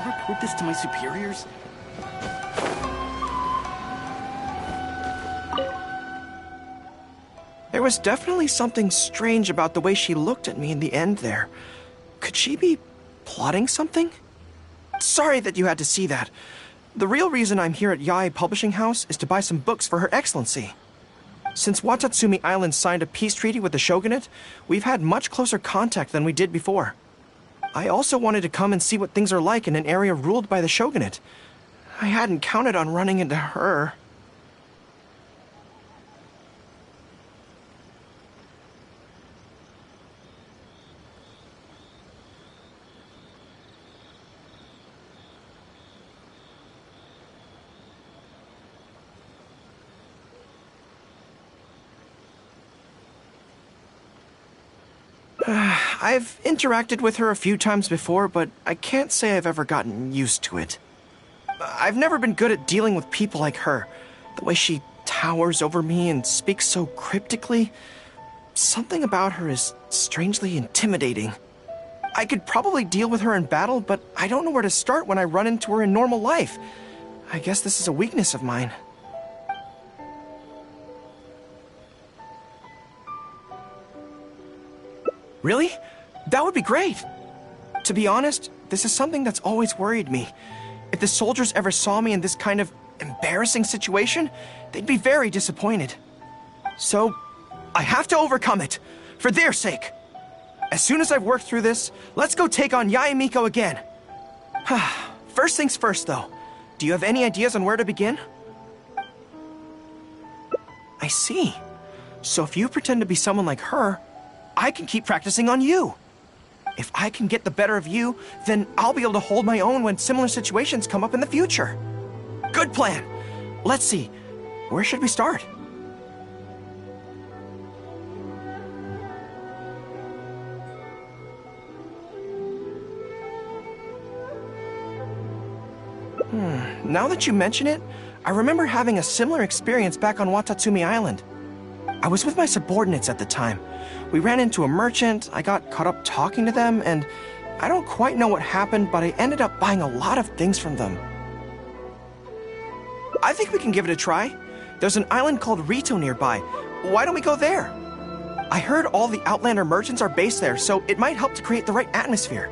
Report this to my superiors? There was definitely something strange about the way she looked at me in the end there. Could she be plotting something? Sorry that you had to see that. The real reason I'm here at Yae Publishing House is to buy some books for Her Excellency. Since Watatsumi Island signed a peace treaty with the shogunate, we've had much closer contact than we did before. I also wanted to come and see what things are like in an area ruled by the shogunate. I hadn't counted on running into her. I've interacted with her a few times before, but I can't say I've ever gotten used to it. I've never been good at dealing with people like her. The way she towers over me and speaks so cryptically. Something about her is strangely intimidating. I could probably deal with her in battle, but I don't know where to start when I run into her in normal life. I guess this is a weakness of mine. Really? That would be great. To be honest, this is something that's always worried me. If the soldiers ever saw me in this kind of embarrassing situation, they'd be very disappointed. So, I have to overcome it, for their sake. As soon as I've worked through this, let's go take on Yae Miko again. First things first, though. Do you have any ideas on where to begin? I see. So if you pretend to be someone like her, I can keep practicing on you. If I can get the better of you, then I'll be able to hold my own when similar situations come up in the future. Good plan. Let's see. Where should we start? Now that you mention it, I remember having a similar experience back on Watatsumi Island. I was with my subordinates at the time. We ran into a merchant, I got caught up talking to them, and I don't quite know what happened, but I ended up buying a lot of things from them. I think we can give it a try. There's an island called Rito nearby. Why don't we go there? I heard all the Outlander merchants are based there, so it might help to create the right atmosphere.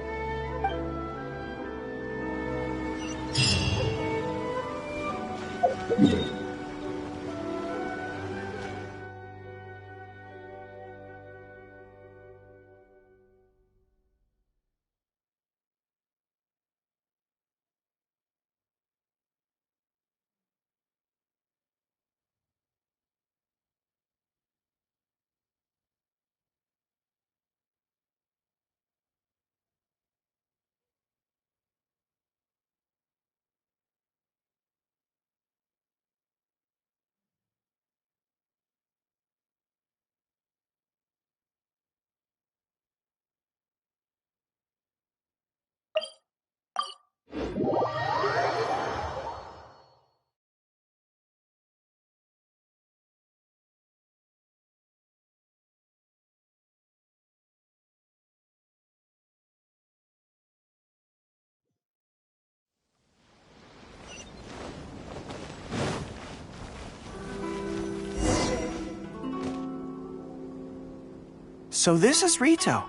So this is Rito.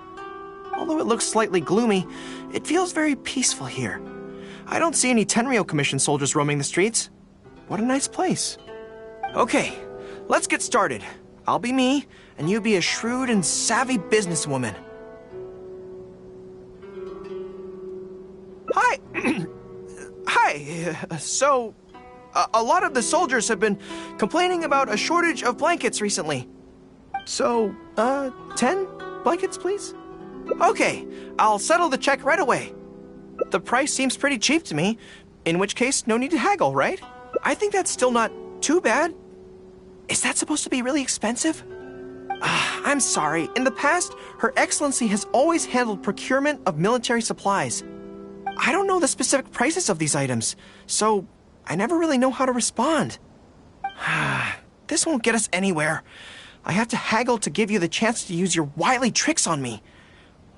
Although it looks slightly gloomy, it feels very peaceful here. I don't see any Tenryou Commission soldiers roaming the streets. What a nice place. Okay, let's get started. I'll be me, and you be a shrewd and savvy businesswoman. Hi! Hi! So, a lot of the soldiers have been complaining about a shortage of blankets recently. So, 10 blankets, please? Okay, I'll settle the check right away. The price seems pretty cheap to me, in which case, no need to haggle, right? I think that's still not too bad. Is that supposed to be really expensive? I'm sorry. In the past, Her Excellency has always handled procurement of military supplies. I don't know the specific prices of these items, so I never really know how to respond. This won't get us anywhere. I have to haggle to give you the chance to use your wily tricks on me.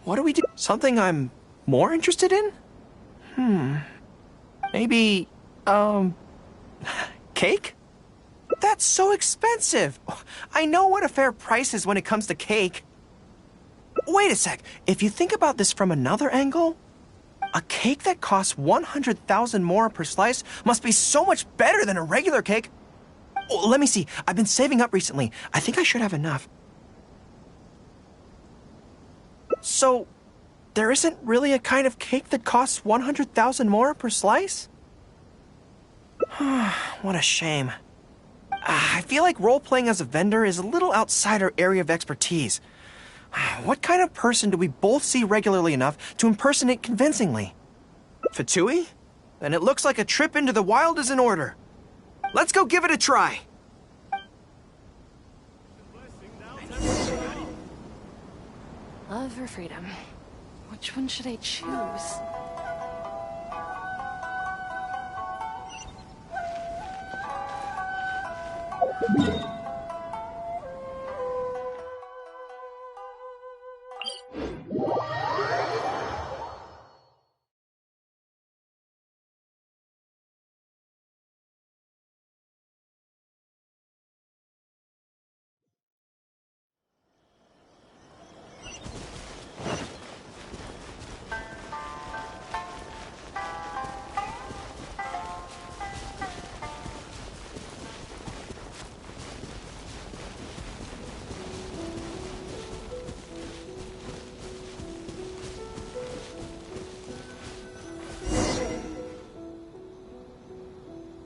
What do we do? Something I'm more interested in? Maybe, cake? That's so expensive. I know what a fair price is when it comes to cake. Wait a sec. If you think about this from another angle, a cake that costs 100,000 more per slice must be so much better than a regular cake. Oh, let me see. I've been saving up recently. I think I should have enough. So, there isn't really a kind of cake that costs 100,000 more per slice? What a shame. I feel like role-playing as a vendor is a little outside our area of expertise. What kind of person do we both see regularly enough to impersonate convincingly? Fatui? Then it looks like a trip into the wild is in order. Let's go give it a try. Love or freedom? Which one should I choose?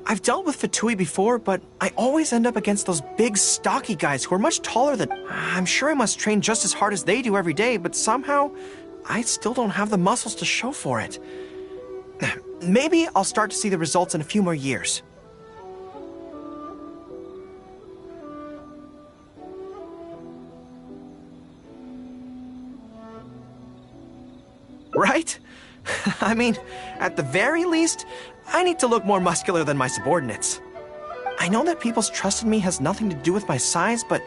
I've dealt with Fatui before, but I always end up against those big, stocky guys who are much taller than... I'm sure I must train just as hard as they do every day, but somehow, I still don't have the muscles to show for it. Maybe I'll start to see the results in a few more years. Right? I mean, at the very least, I need to look more muscular than my subordinates. I know that people's trust in me has nothing to do with my size, but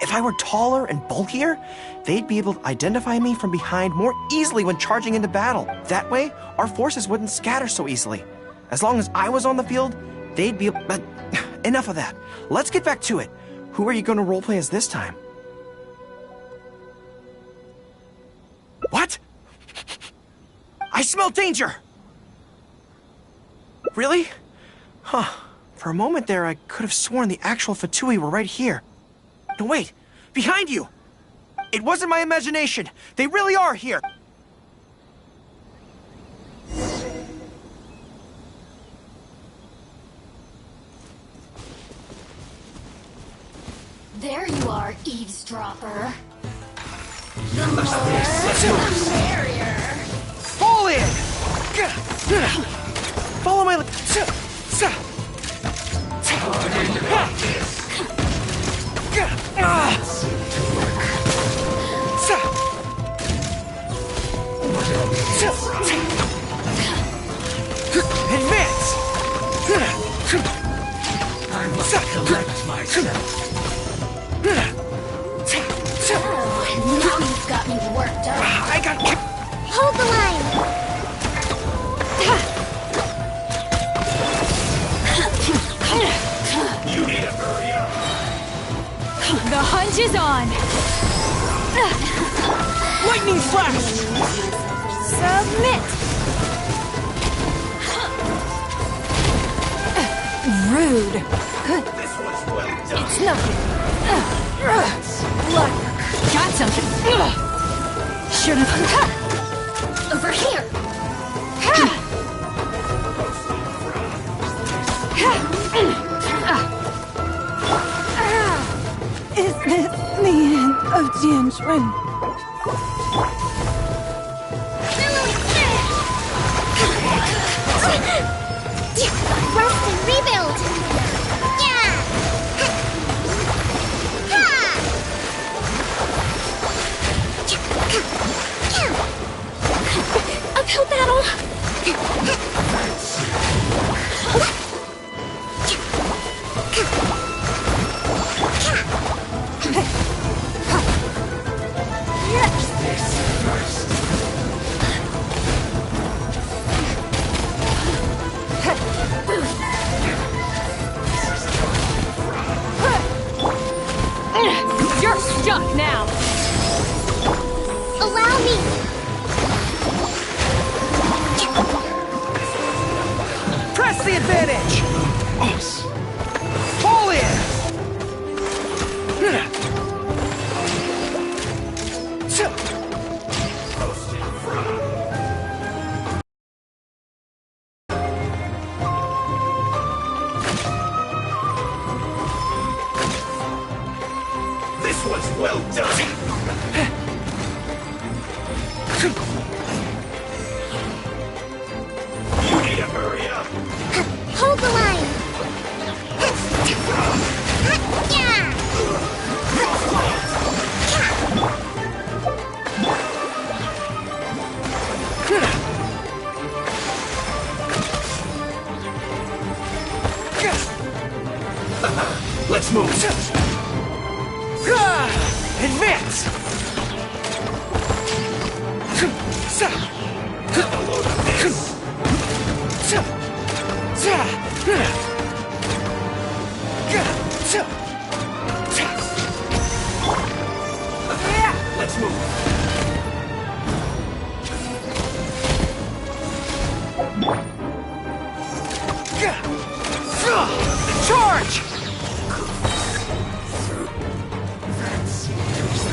if I were taller and bulkier, they'd be able to identify me from behind more easily when charging into battle. That way, our forces wouldn't scatter so easily. As long as I was on the field, they'd be... But enough of that. Let's get back to it. Who are you going to roleplay as this time? What? I smell danger! Really? Huh. For a moment there, I could have sworn the actual Fatui were right here. No, wait. Behind you! It wasn't my imagination. They really are here. There you are, eavesdropper. The more, the merrier. Fall in! Follow my... Advance! I must collect myself. Now you've got me worked up. I got... Hold the line! You need to hurry up. The hunt is on! Lightning flash! Submit! Rude. It's nothing. Look, got something. Should've. Over here. Is this the end of Genshin? Rest and rebuild! Yeah! Uphill battle! You're stuck now! Allow me! Press the advantage! Fall in! This was well done! You need to hurry up! Hold the line! Let's move! Advance! Have a load of this! Let's move! Charge!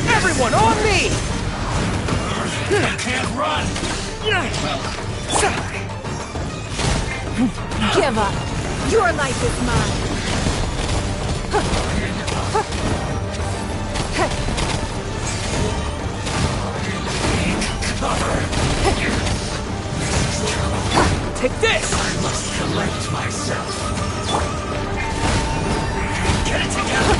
Everyone on me! I can't run! Give up! Your life is mine! Take this! I must collect myself. Get it together!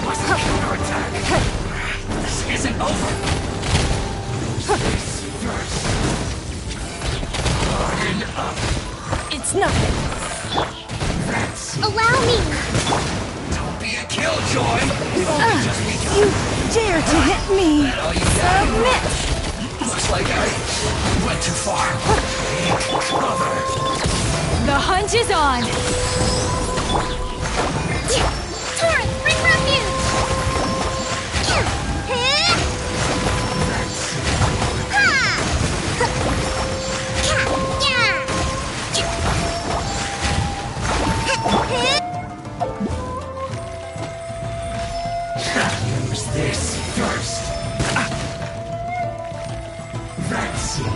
Must counterattack! This isn't over! This first. Harden up! It's nothing! That's... Allow me! Don't be a killjoy! We've only just begun! You dare to hit me! That all you got? Submit! Looks like I went too far. Take cover. The hunt is on! Torrent, bring refuge! Use this first. That's it.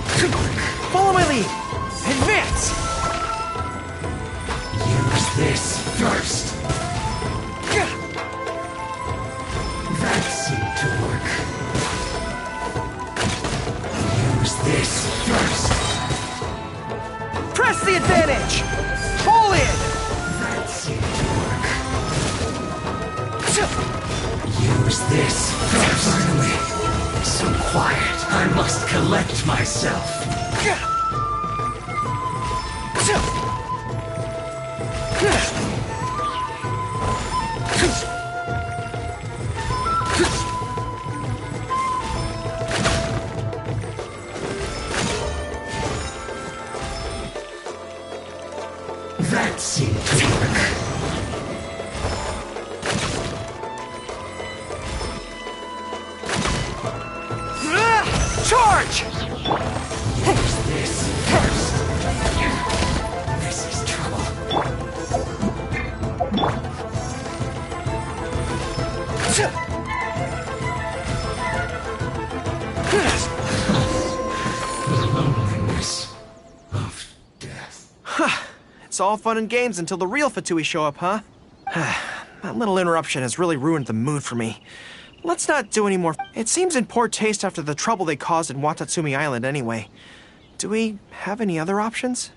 Follow my lead! Advance! Use this first. That seemed to work. Use this first. Press the advantage! Fall in! That seemed to work. Use this first. Finally, so quiet. I must collect myself. That seemed to work. Charge! This is trouble. The loneliness of death. It's all fun and games until the real Fatui show up, huh? That little interruption has really ruined the mood for me. Let's not do any more. It seems in poor taste after the trouble they caused in Watatsumi Island anyway. Do we have any other options?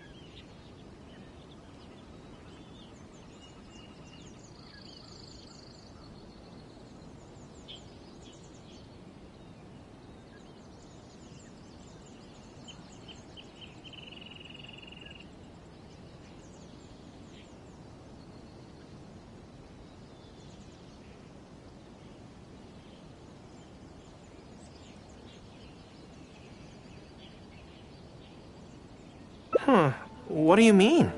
What do you mean?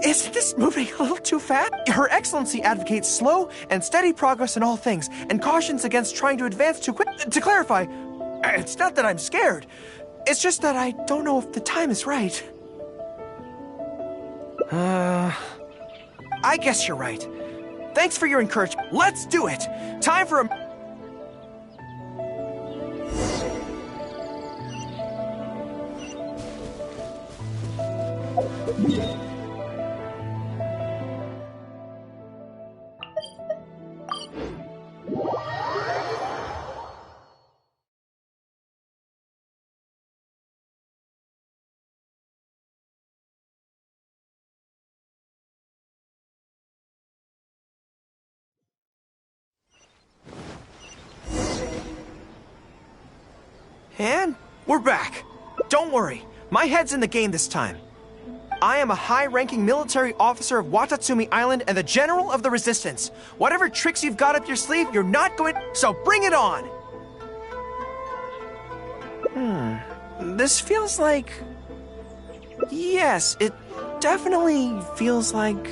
Isn't this moving a little too fast? Her Excellency advocates slow and steady progress in all things, and cautions against trying to advance too quick. To clarify, it's not that I'm scared. It's just that I don't know if the time is right. I guess you're right. Thanks for your encouragement. Let's do it! Time for a... And we're back. Don't worry, my head's in the game this time. I am a high-ranking military officer of Watatsumi Island and the General of the Resistance. Whatever tricks you've got up your sleeve, you're not going... So bring it on! This feels like... Yes, it definitely feels like...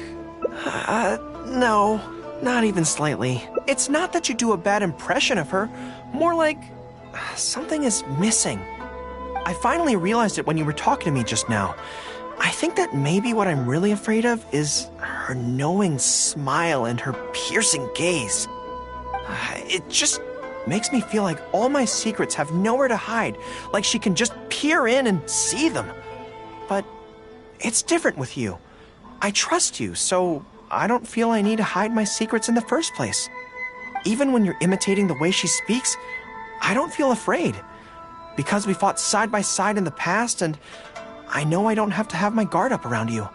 no, not even slightly. It's not that you do a bad impression of her, more like... something is missing. I finally realized it when you were talking to me just now. I think that maybe what I'm really afraid of is her knowing smile and her piercing gaze. It just makes me feel like all my secrets have nowhere to hide, like she can just peer in and see them. But it's different with you. I trust you, so I don't feel I need to hide my secrets in the first place. Even when you're imitating the way she speaks, I don't feel afraid. Because we fought side by side in the past, and I know I don't have to have my guard up around you.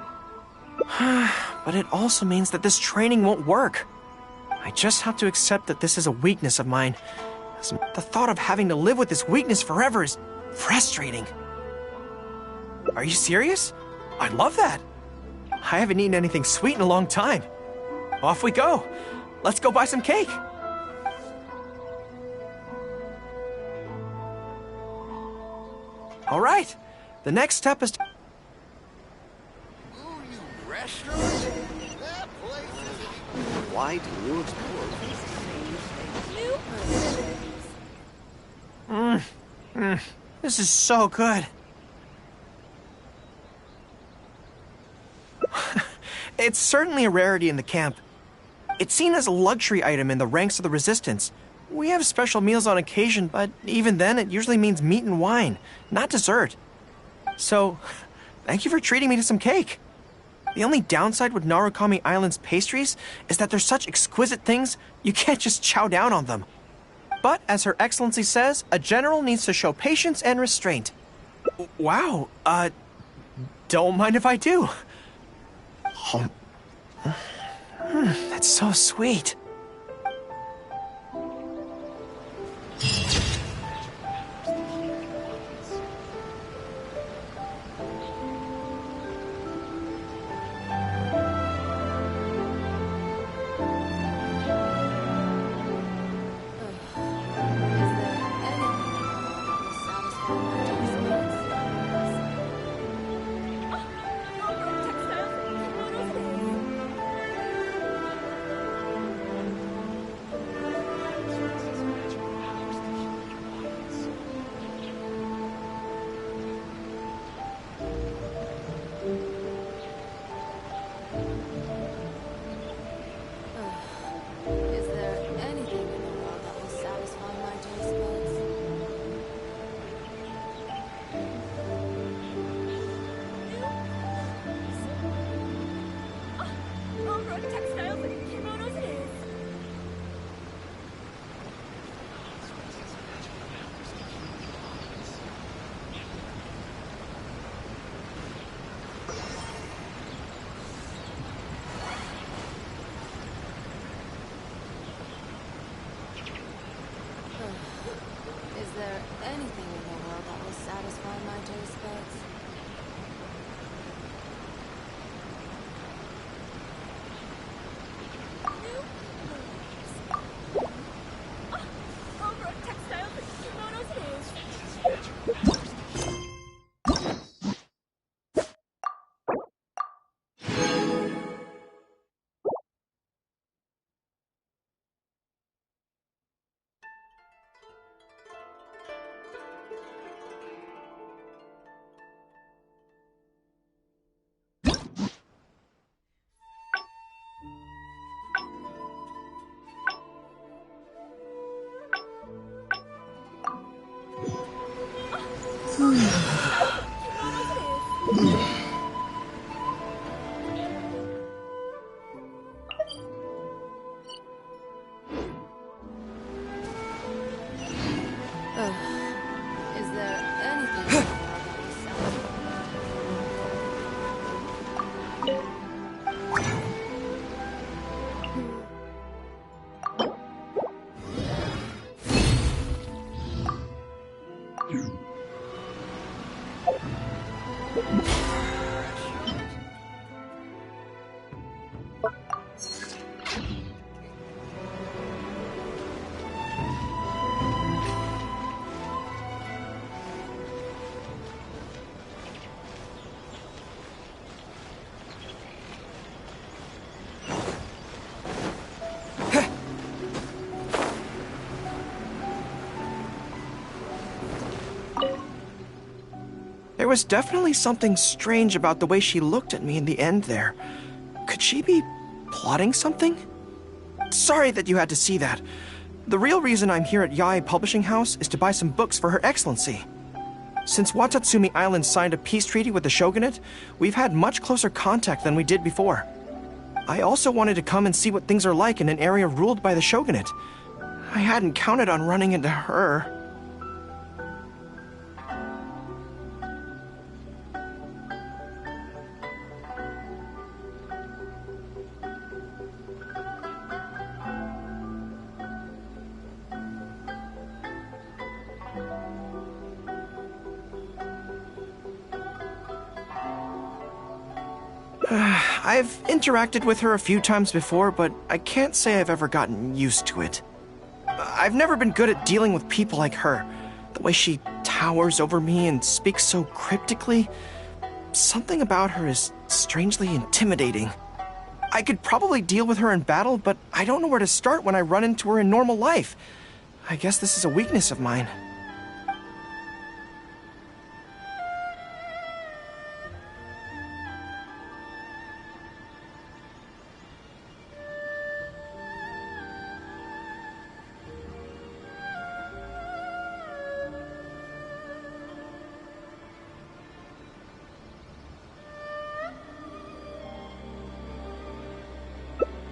But it also means that this training won't work. I just have to accept that this is a weakness of mine. The thought of having to live with this weakness forever is frustrating. Are you serious? I love that. I haven't eaten anything sweet in a long time. Off we go. Let's go buy some cake. All right. The next step is to... Restaurant? That place is... Why do you explore? This is so good. It's certainly a rarity in the camp. It's seen as a luxury item in the ranks of the Resistance. We have special meals on occasion, but even then it usually means meat and wine, not dessert. So, thank you for treating me to some cake. The only downside with Narukami Island's pastries is that they're such exquisite things, you can't just chow down on them. But, as Her Excellency says, a general needs to show patience and restraint. Wow, don't mind if I do. That's so sweet. there anything in the world that will satisfy my taste buds? Is there anything in the world that will satisfy? There was definitely something strange about the way she looked at me in the end there. Could she be plotting something? Sorry that you had to see that. The real reason I'm here at Yae Publishing House is to buy some books for Her Excellency. Since Watatsumi Island signed a peace treaty with the shogunate, we've had much closer contact than we did before. I also wanted to come and see what things are like in an area ruled by the shogunate. I hadn't counted on running into her. I've interacted with her a few times before, but I can't say I've ever gotten used to it. I've never been good at dealing with people like her. The way she towers over me and speaks so cryptically. Something about her is strangely intimidating. I could probably deal with her in battle, but I don't know where to start when I run into her in normal life. I guess this is a weakness of mine.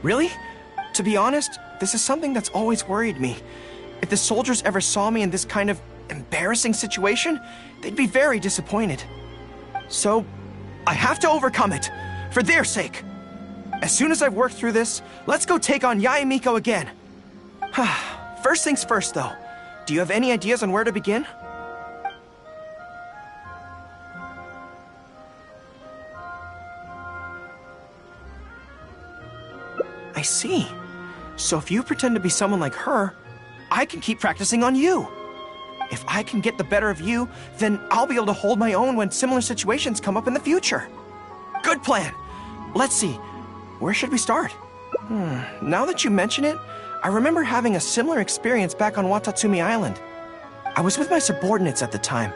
Really? To be honest, this is something that's always worried me. If the soldiers ever saw me in this kind of embarrassing situation, they'd be very disappointed. So, I have to overcome it, for their sake. As soon as I've worked through this, let's go take on Yae Miko again. First things first, though. Do you have any ideas on where to begin? I see. So if you pretend to be someone like her, I can keep practicing on you. If I can get the better of you, then I'll be able to hold my own when similar situations come up in the future. Good plan. Let's see. Where should we start? Now that you mention it, I remember having a similar experience back on Watatsumi Island. I was with my subordinates at the time.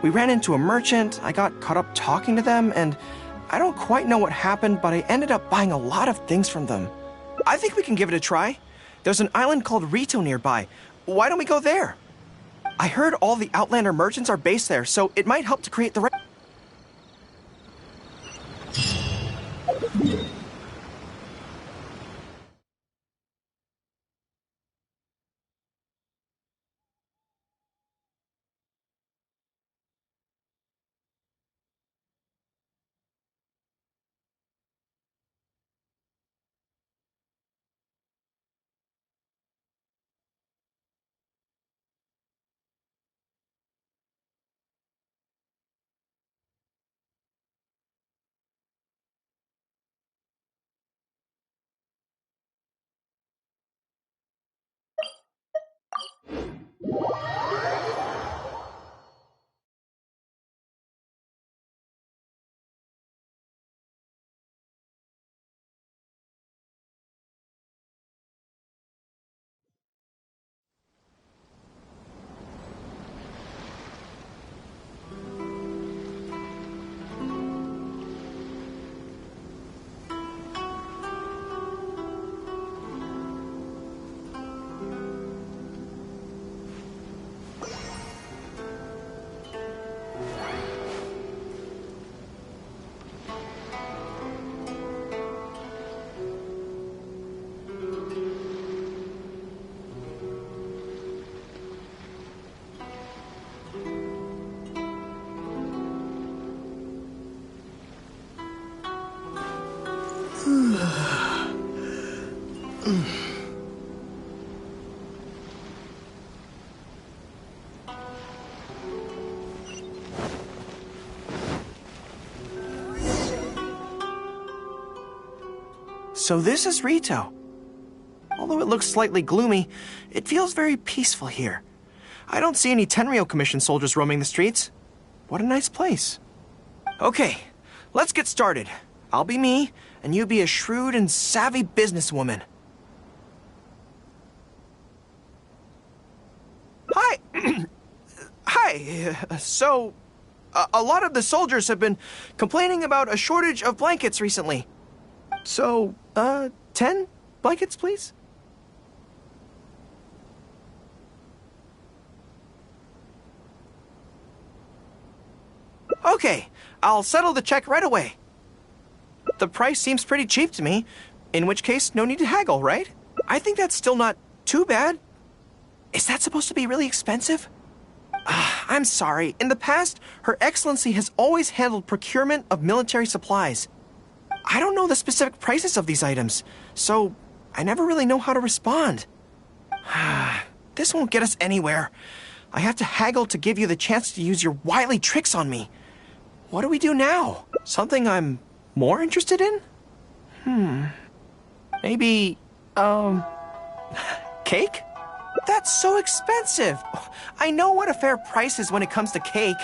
We ran into a merchant, I got caught up talking to them, and I don't quite know what happened, but I ended up buying a lot of things from them. I think we can give it a try. There's an island called Rito nearby. Why don't we go there? I heard all the Outlander merchants are based there, so it might help to create the right... So this is Rito. Although it looks slightly gloomy, it feels very peaceful here. I don't see any Tenryou Commission soldiers roaming the streets. What a nice place. Okay, let's get started. I'll be me, and you be a shrewd and savvy businesswoman. Hi! Hi! So, a lot of the soldiers have been complaining about a shortage of blankets recently. So, 10 blankets, please? Okay, I'll settle the check right away. The price seems pretty cheap to me, in which case, no need to haggle, right? I think that's still not too bad. Is that supposed to be really expensive? I'm sorry. In the past, Her Excellency has always handled procurement of military supplies. I don't know the specific prices of these items, so I never really know how to respond. This won't get us anywhere. I have to haggle to give you the chance to use your wily tricks on me. What do we do now? Something I'm more interested in? Maybe, cake? That's so expensive. I know what a fair price is when it comes to cake.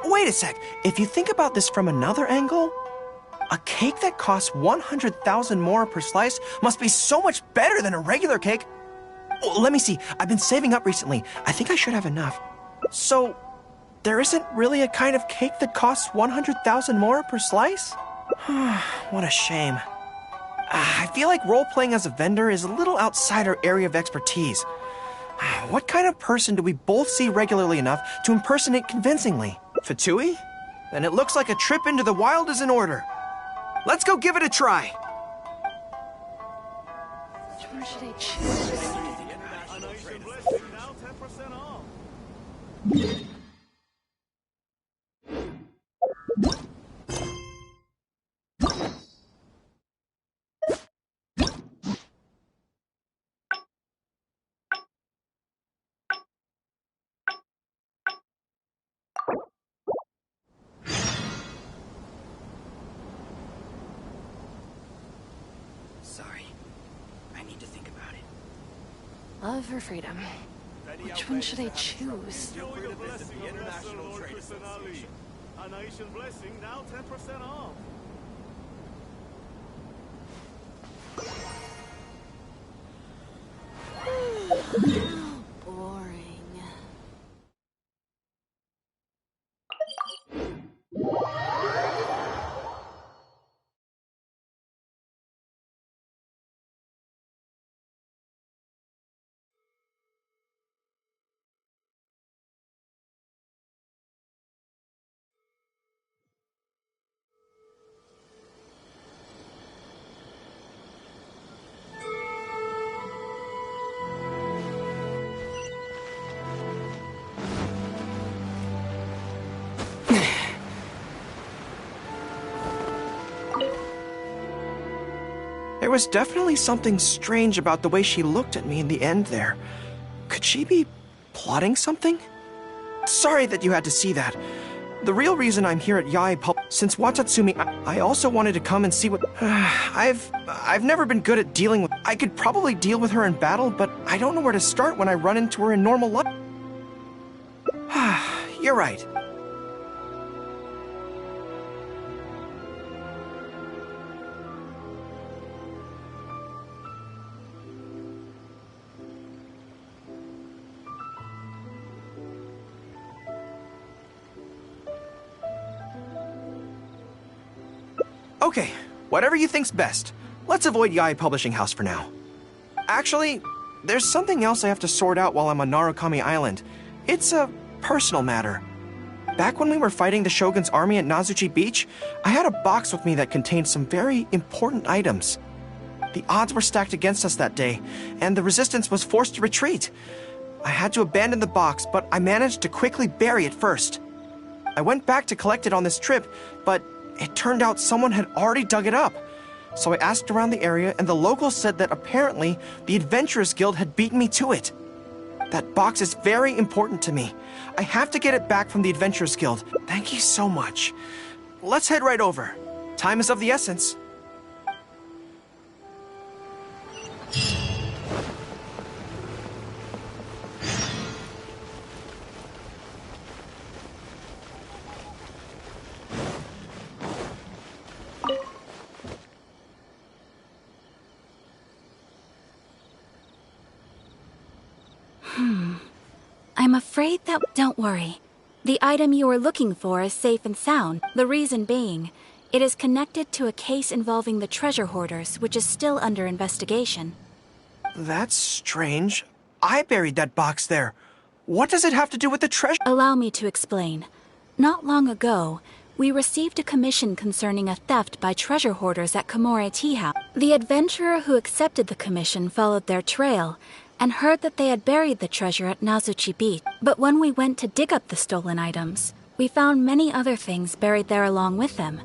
Wait a sec. If you think about this from another angle, a cake that costs 100,000 more per slice must be so much better than a regular cake. Oh, let me see. I've been saving up recently. I think I should have enough. So, there isn't really a kind of cake that costs 100,000 more per slice? What a shame. I feel like role-playing as a vendor is a little outside our area of expertise. What kind of person do we both see regularly enough to impersonate convincingly? Fatui? Then it looks like a trip into the wild is in order. Let's go give it a try. Which one should I choose? Sorry. I need to think about it. Love or freedom? Which one should I choose? Boring. There was definitely something strange about the way she looked at me in the end there. Could she be plotting something? Sorry that you had to see that. The real reason I'm here at Yai Pub... Since Watatsumi, I also wanted to come and see what... I've never been good at dealing with... I could probably deal with her in battle, but I don't know where to start when I run into her in normal life. You're right. Okay, whatever you think's best. Let's avoid Yae Publishing House for now. Actually, there's something else I have to sort out while I'm on Narukami Island. It's a personal matter. Back when we were fighting the Shogun's army at Nazuchi Beach, I had a box with me that contained some very important items. The odds were stacked against us that day, and the resistance was forced to retreat. I had to abandon the box, but I managed to quickly bury it first. I went back to collect it on this trip, but it turned out someone had already dug it up. So I asked around the area, and the locals said that apparently the Adventurers Guild had beaten me to it. That box is very important to me. I have to get it back from the Adventurers Guild. Thank you so much. Let's head right over. Time is of the essence. I'm afraid that... Don't worry. The item you are looking for is safe and sound. The reason being, it is connected to a case involving the treasure hoarders, which is still under investigation. That's strange. I buried that box there. What does it have to do with the treasure? Allow me to explain. Not long ago, we received a commission concerning a theft by treasure hoarders at Komore Tea House. The adventurer who accepted the commission followed their trail and heard that they had buried the treasure at Nazuchi Beach. But when we went to dig up the stolen items, we found many other things buried there along with them.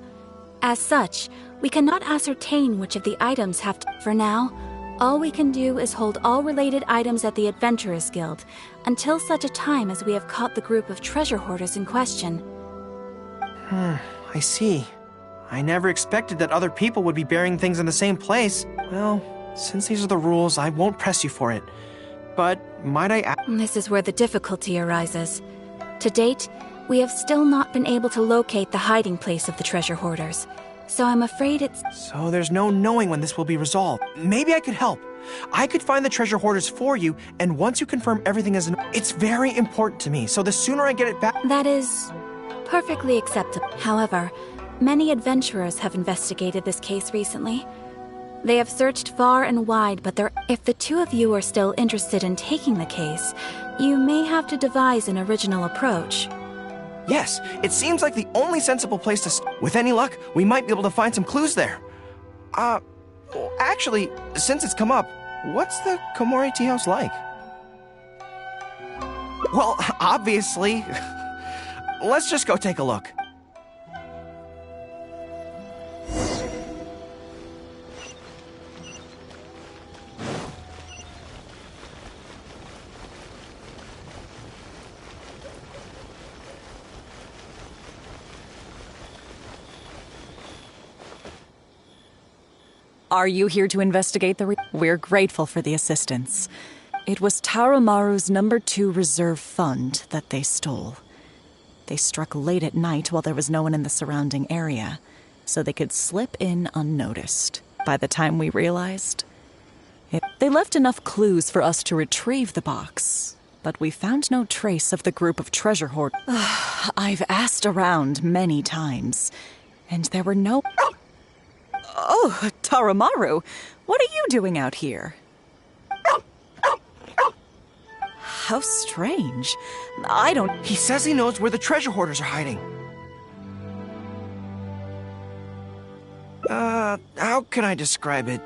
As such, we cannot ascertain which of the items have to... For now, all we can do is hold all related items at the Adventurers Guild until such a time as we have caught the group of treasure hoarders in question. I see. I never expected that other people would be burying things in the same place. Well, since these are the rules, I won't press you for it. But might I ask... This is where the difficulty arises. To date, we have still not been able to locate the hiding place of the treasure hoarders. So I'm afraid it's... So there's no knowing when this will be resolved. Maybe I could help. I could find the treasure hoarders for you, and once you confirm everything is... It's very important to me, so the sooner I get it back... That is perfectly acceptable. However, many adventurers have investigated this case recently. They have searched far and wide, but if the two of you are still interested in taking the case, you may have to devise an original approach. Yes, it seems like the only sensible place to... With any luck, we might be able to find some clues there. Well, actually, since it's come up, what's the Komore Tea House like? Well, obviously. Let's just go take a look. Are you here to investigate the... We're grateful for the assistance. It was Tarumaru's number 2 reserve fund that they stole. They struck late at night while there was no one in the surrounding area, so they could slip in unnoticed. By the time we realized, they left enough clues for us to retrieve the box, but we found no trace of the group of treasure hoarders. I've asked around many times, and there were no... Oh, Tarumaru, what are you doing out here? How strange. I don't... He says he knows where the treasure hoarders are hiding. How can I describe it?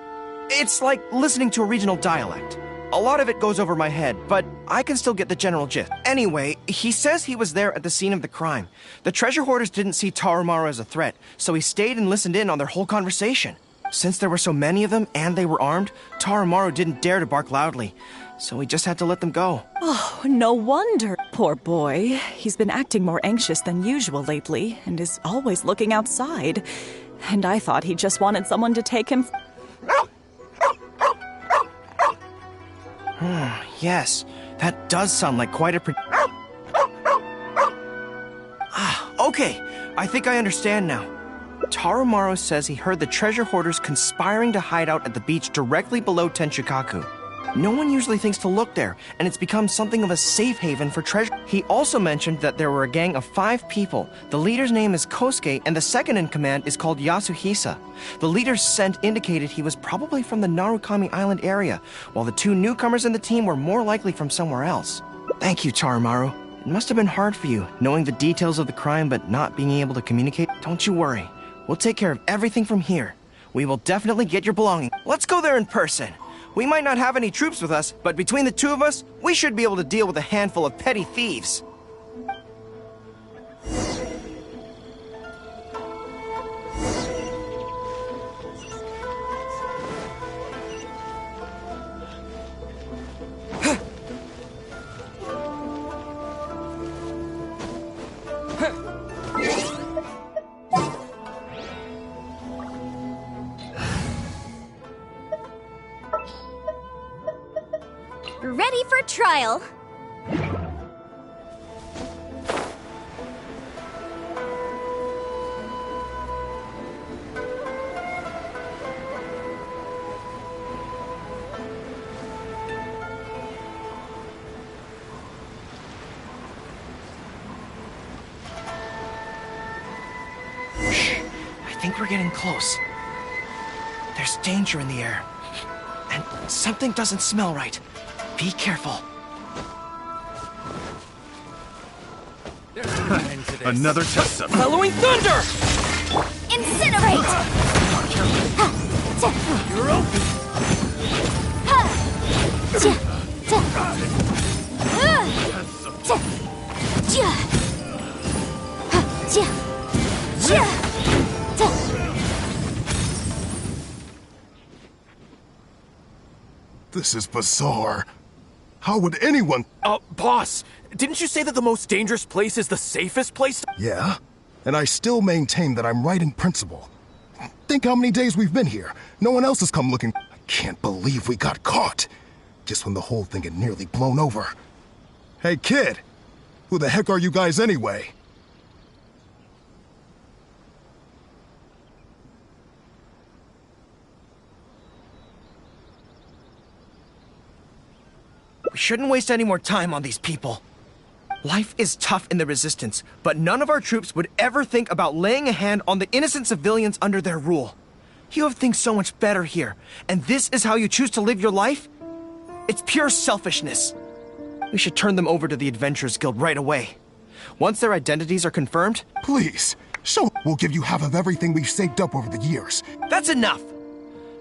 It's like listening to a regional dialect. A lot of it goes over my head, but I can still get the general gist. Anyway, he says he was there at the scene of the crime. The treasure hoarders didn't see Tarumaru as a threat, so he stayed and listened in on their whole conversation. Since there were so many of them and they were armed, Tarumaru didn't dare to bark loudly. so we just had to let them go. Oh, no wonder. Poor boy. He's been acting more anxious than usual lately and is always looking outside. And I thought he just wanted someone to take him. Yes, that does sound like quite a okay, I think I understand now. Tarumaru says he heard the treasure hoarders conspiring to hide out at the beach directly below Tenshikaku. No one usually thinks to look there, and it's become something of a safe haven for treasure. He also mentioned that there were a gang of 5 people. The leader's name is Kosuke, and the second in command is called Yasuhisa. The leader's scent indicated he was probably from the Narukami Island area, while the 2 newcomers in the team were more likely from somewhere else. Thank you, Tarumaru. It must have been hard for you, knowing the details of the crime but not being able to communicate. Don't you worry. We'll take care of everything from here. We will definitely get your belongings. Let's go there in person. We might not have any troops with us, but between the 2 of us, we should be able to deal with a handful of petty thieves. Ready for trial. I think we're getting close. There's danger in the air. And something doesn't smell right. Be careful. Another test subject. Following thunder! Incinerate! You're open. This is bizarre. How would anyone... Boss, didn't you say that the most dangerous place is the safest place? Yeah, and I still maintain that I'm right in principle. Think how many days we've been here. No one else has come looking... I can't believe we got caught. Just when the whole thing had nearly blown over. Hey, kid! Who the heck are you guys anyway? We shouldn't waste any more time on these people. Life is tough in the Resistance, but none of our troops would ever think about laying a hand on the innocent civilians under their rule. You have things so much better here, and this is how you choose to live your life? It's pure selfishness. We should turn them over to the Adventurers Guild right away. Once their identities are confirmed... Please, we'll give you half of everything we've saved up over the years. That's enough!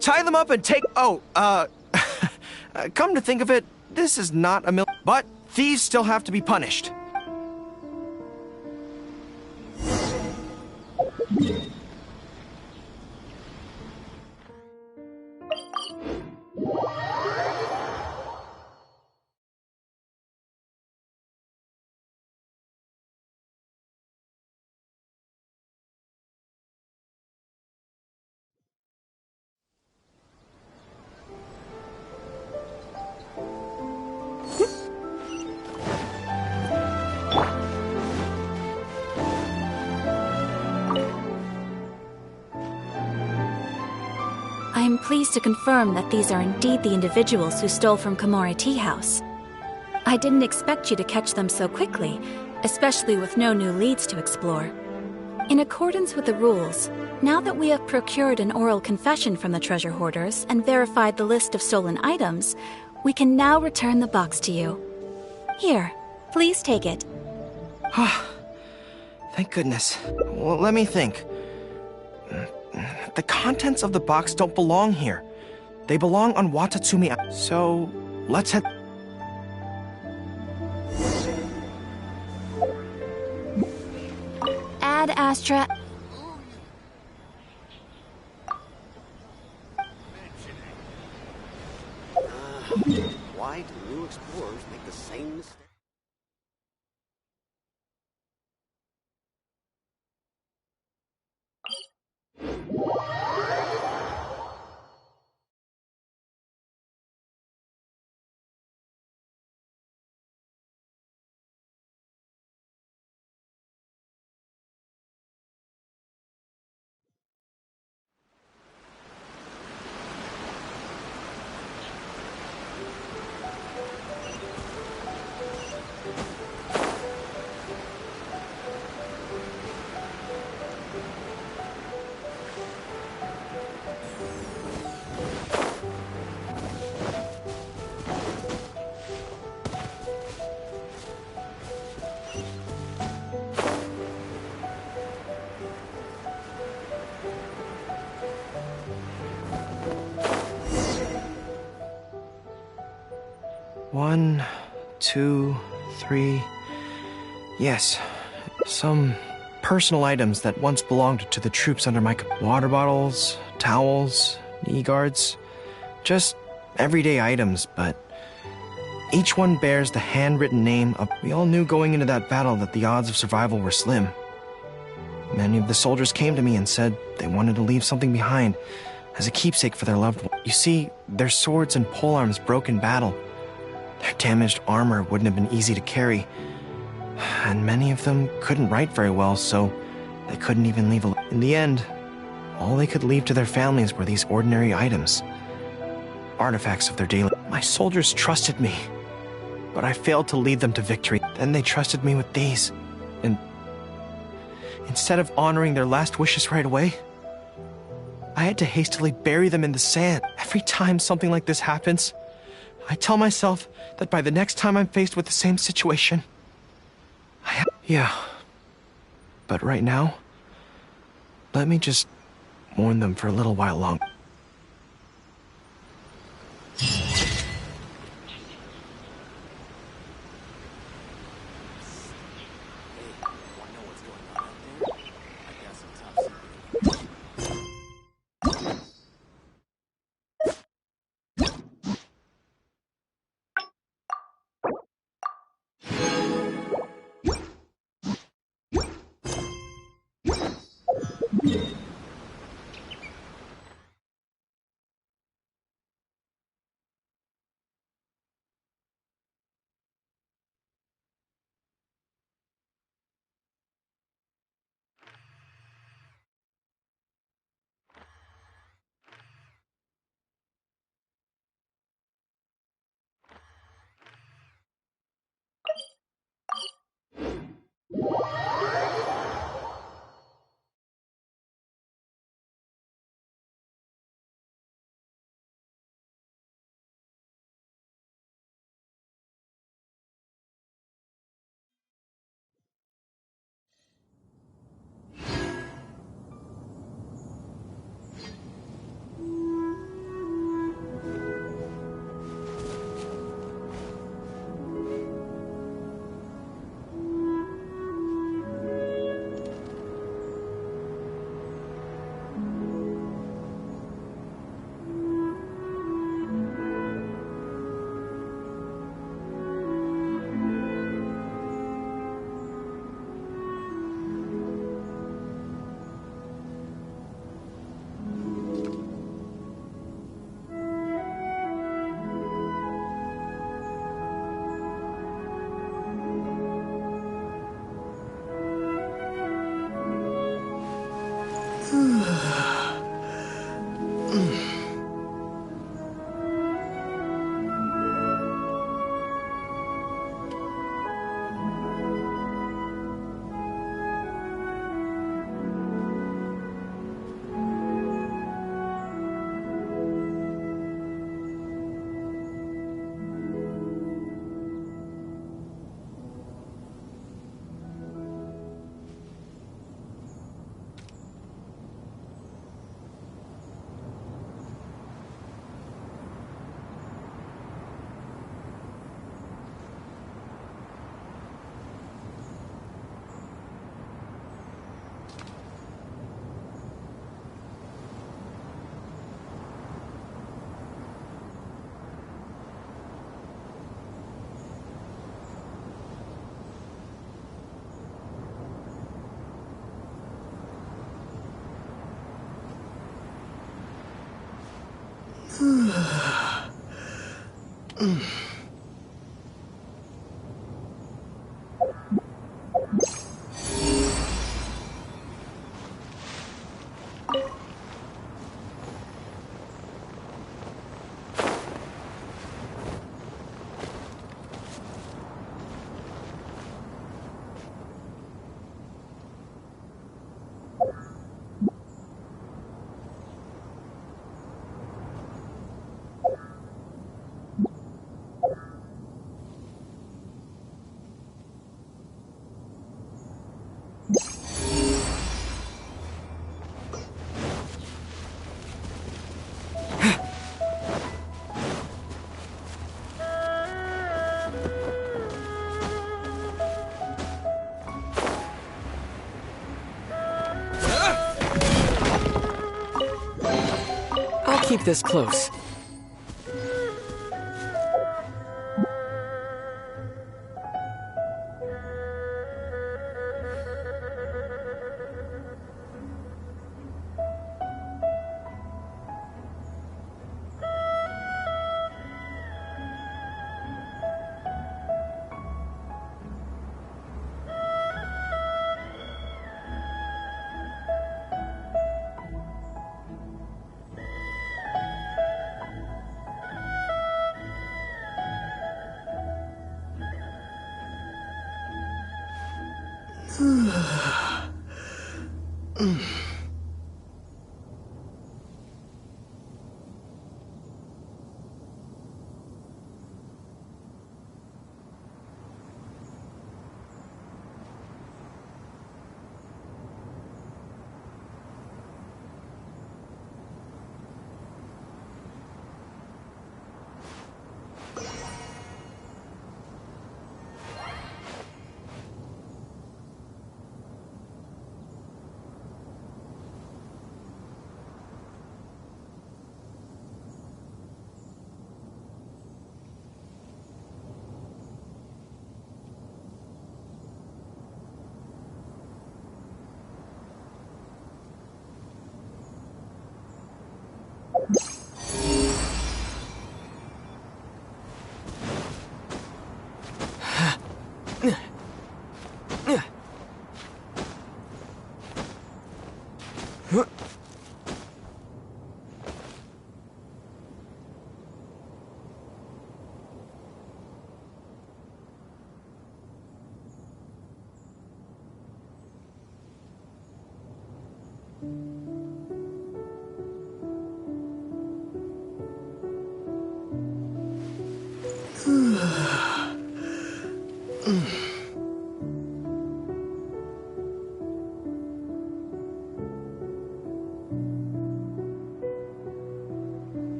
Tie them up and take... come to think of it, this is not a but thieves still have to be punished. I am pleased to confirm that these are indeed the individuals who stole from Komori Tea House. I didn't expect you to catch them so quickly, especially with no new leads to explore. In accordance with the rules, now that we have procured an oral confession from the treasure hoarders and verified the list of stolen items, we can now return the box to you. Here, please take it. Thank goodness. Well, let me think. The contents of the box don't belong here. They belong on Watatsumi. So, let's head... Ad Astra... Why do new explorers make the same mistake? One, two, three. Yes, some personal items that once belonged to the troops under my water bottles, towels, knee guards. Just everyday items, but each one bears the handwritten name of. We all knew going into that battle that the odds of survival were slim. Many of the soldiers came to me and said they wanted to leave something behind as a keepsake for their loved one. You see, their swords and polearms broke in battle. Their damaged armor wouldn't have been easy to carry, and many of them couldn't write very well, so they couldn't even leave alone. In the end, all they could leave to their families were these ordinary items, artifacts of their daily. My soldiers trusted me, but I failed to lead them to victory. Then they trusted me with these, and instead of honoring their last wishes right away, I had to hastily bury them in the sand. Every time something like this happens, I tell myself that by the next time I'm faced with the same situation, yeah. But right now, let me just mourn them for a little while longer. I'll keep this close.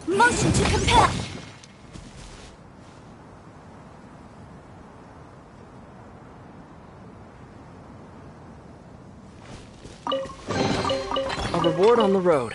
Motion to compel! A reward on the road.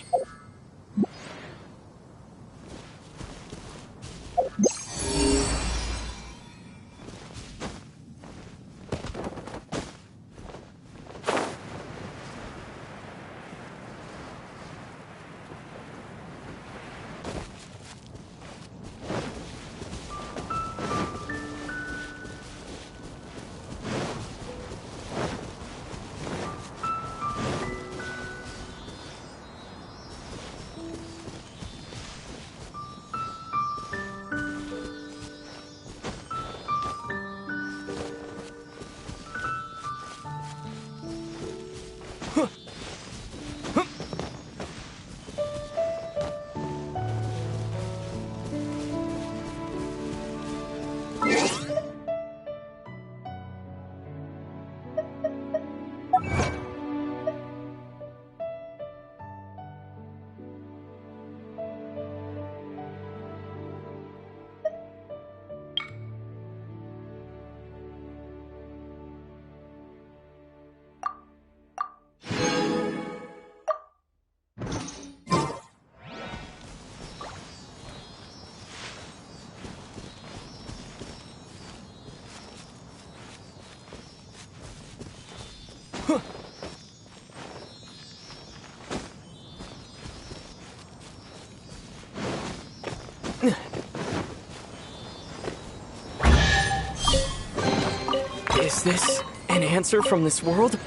Is this an answer from this world?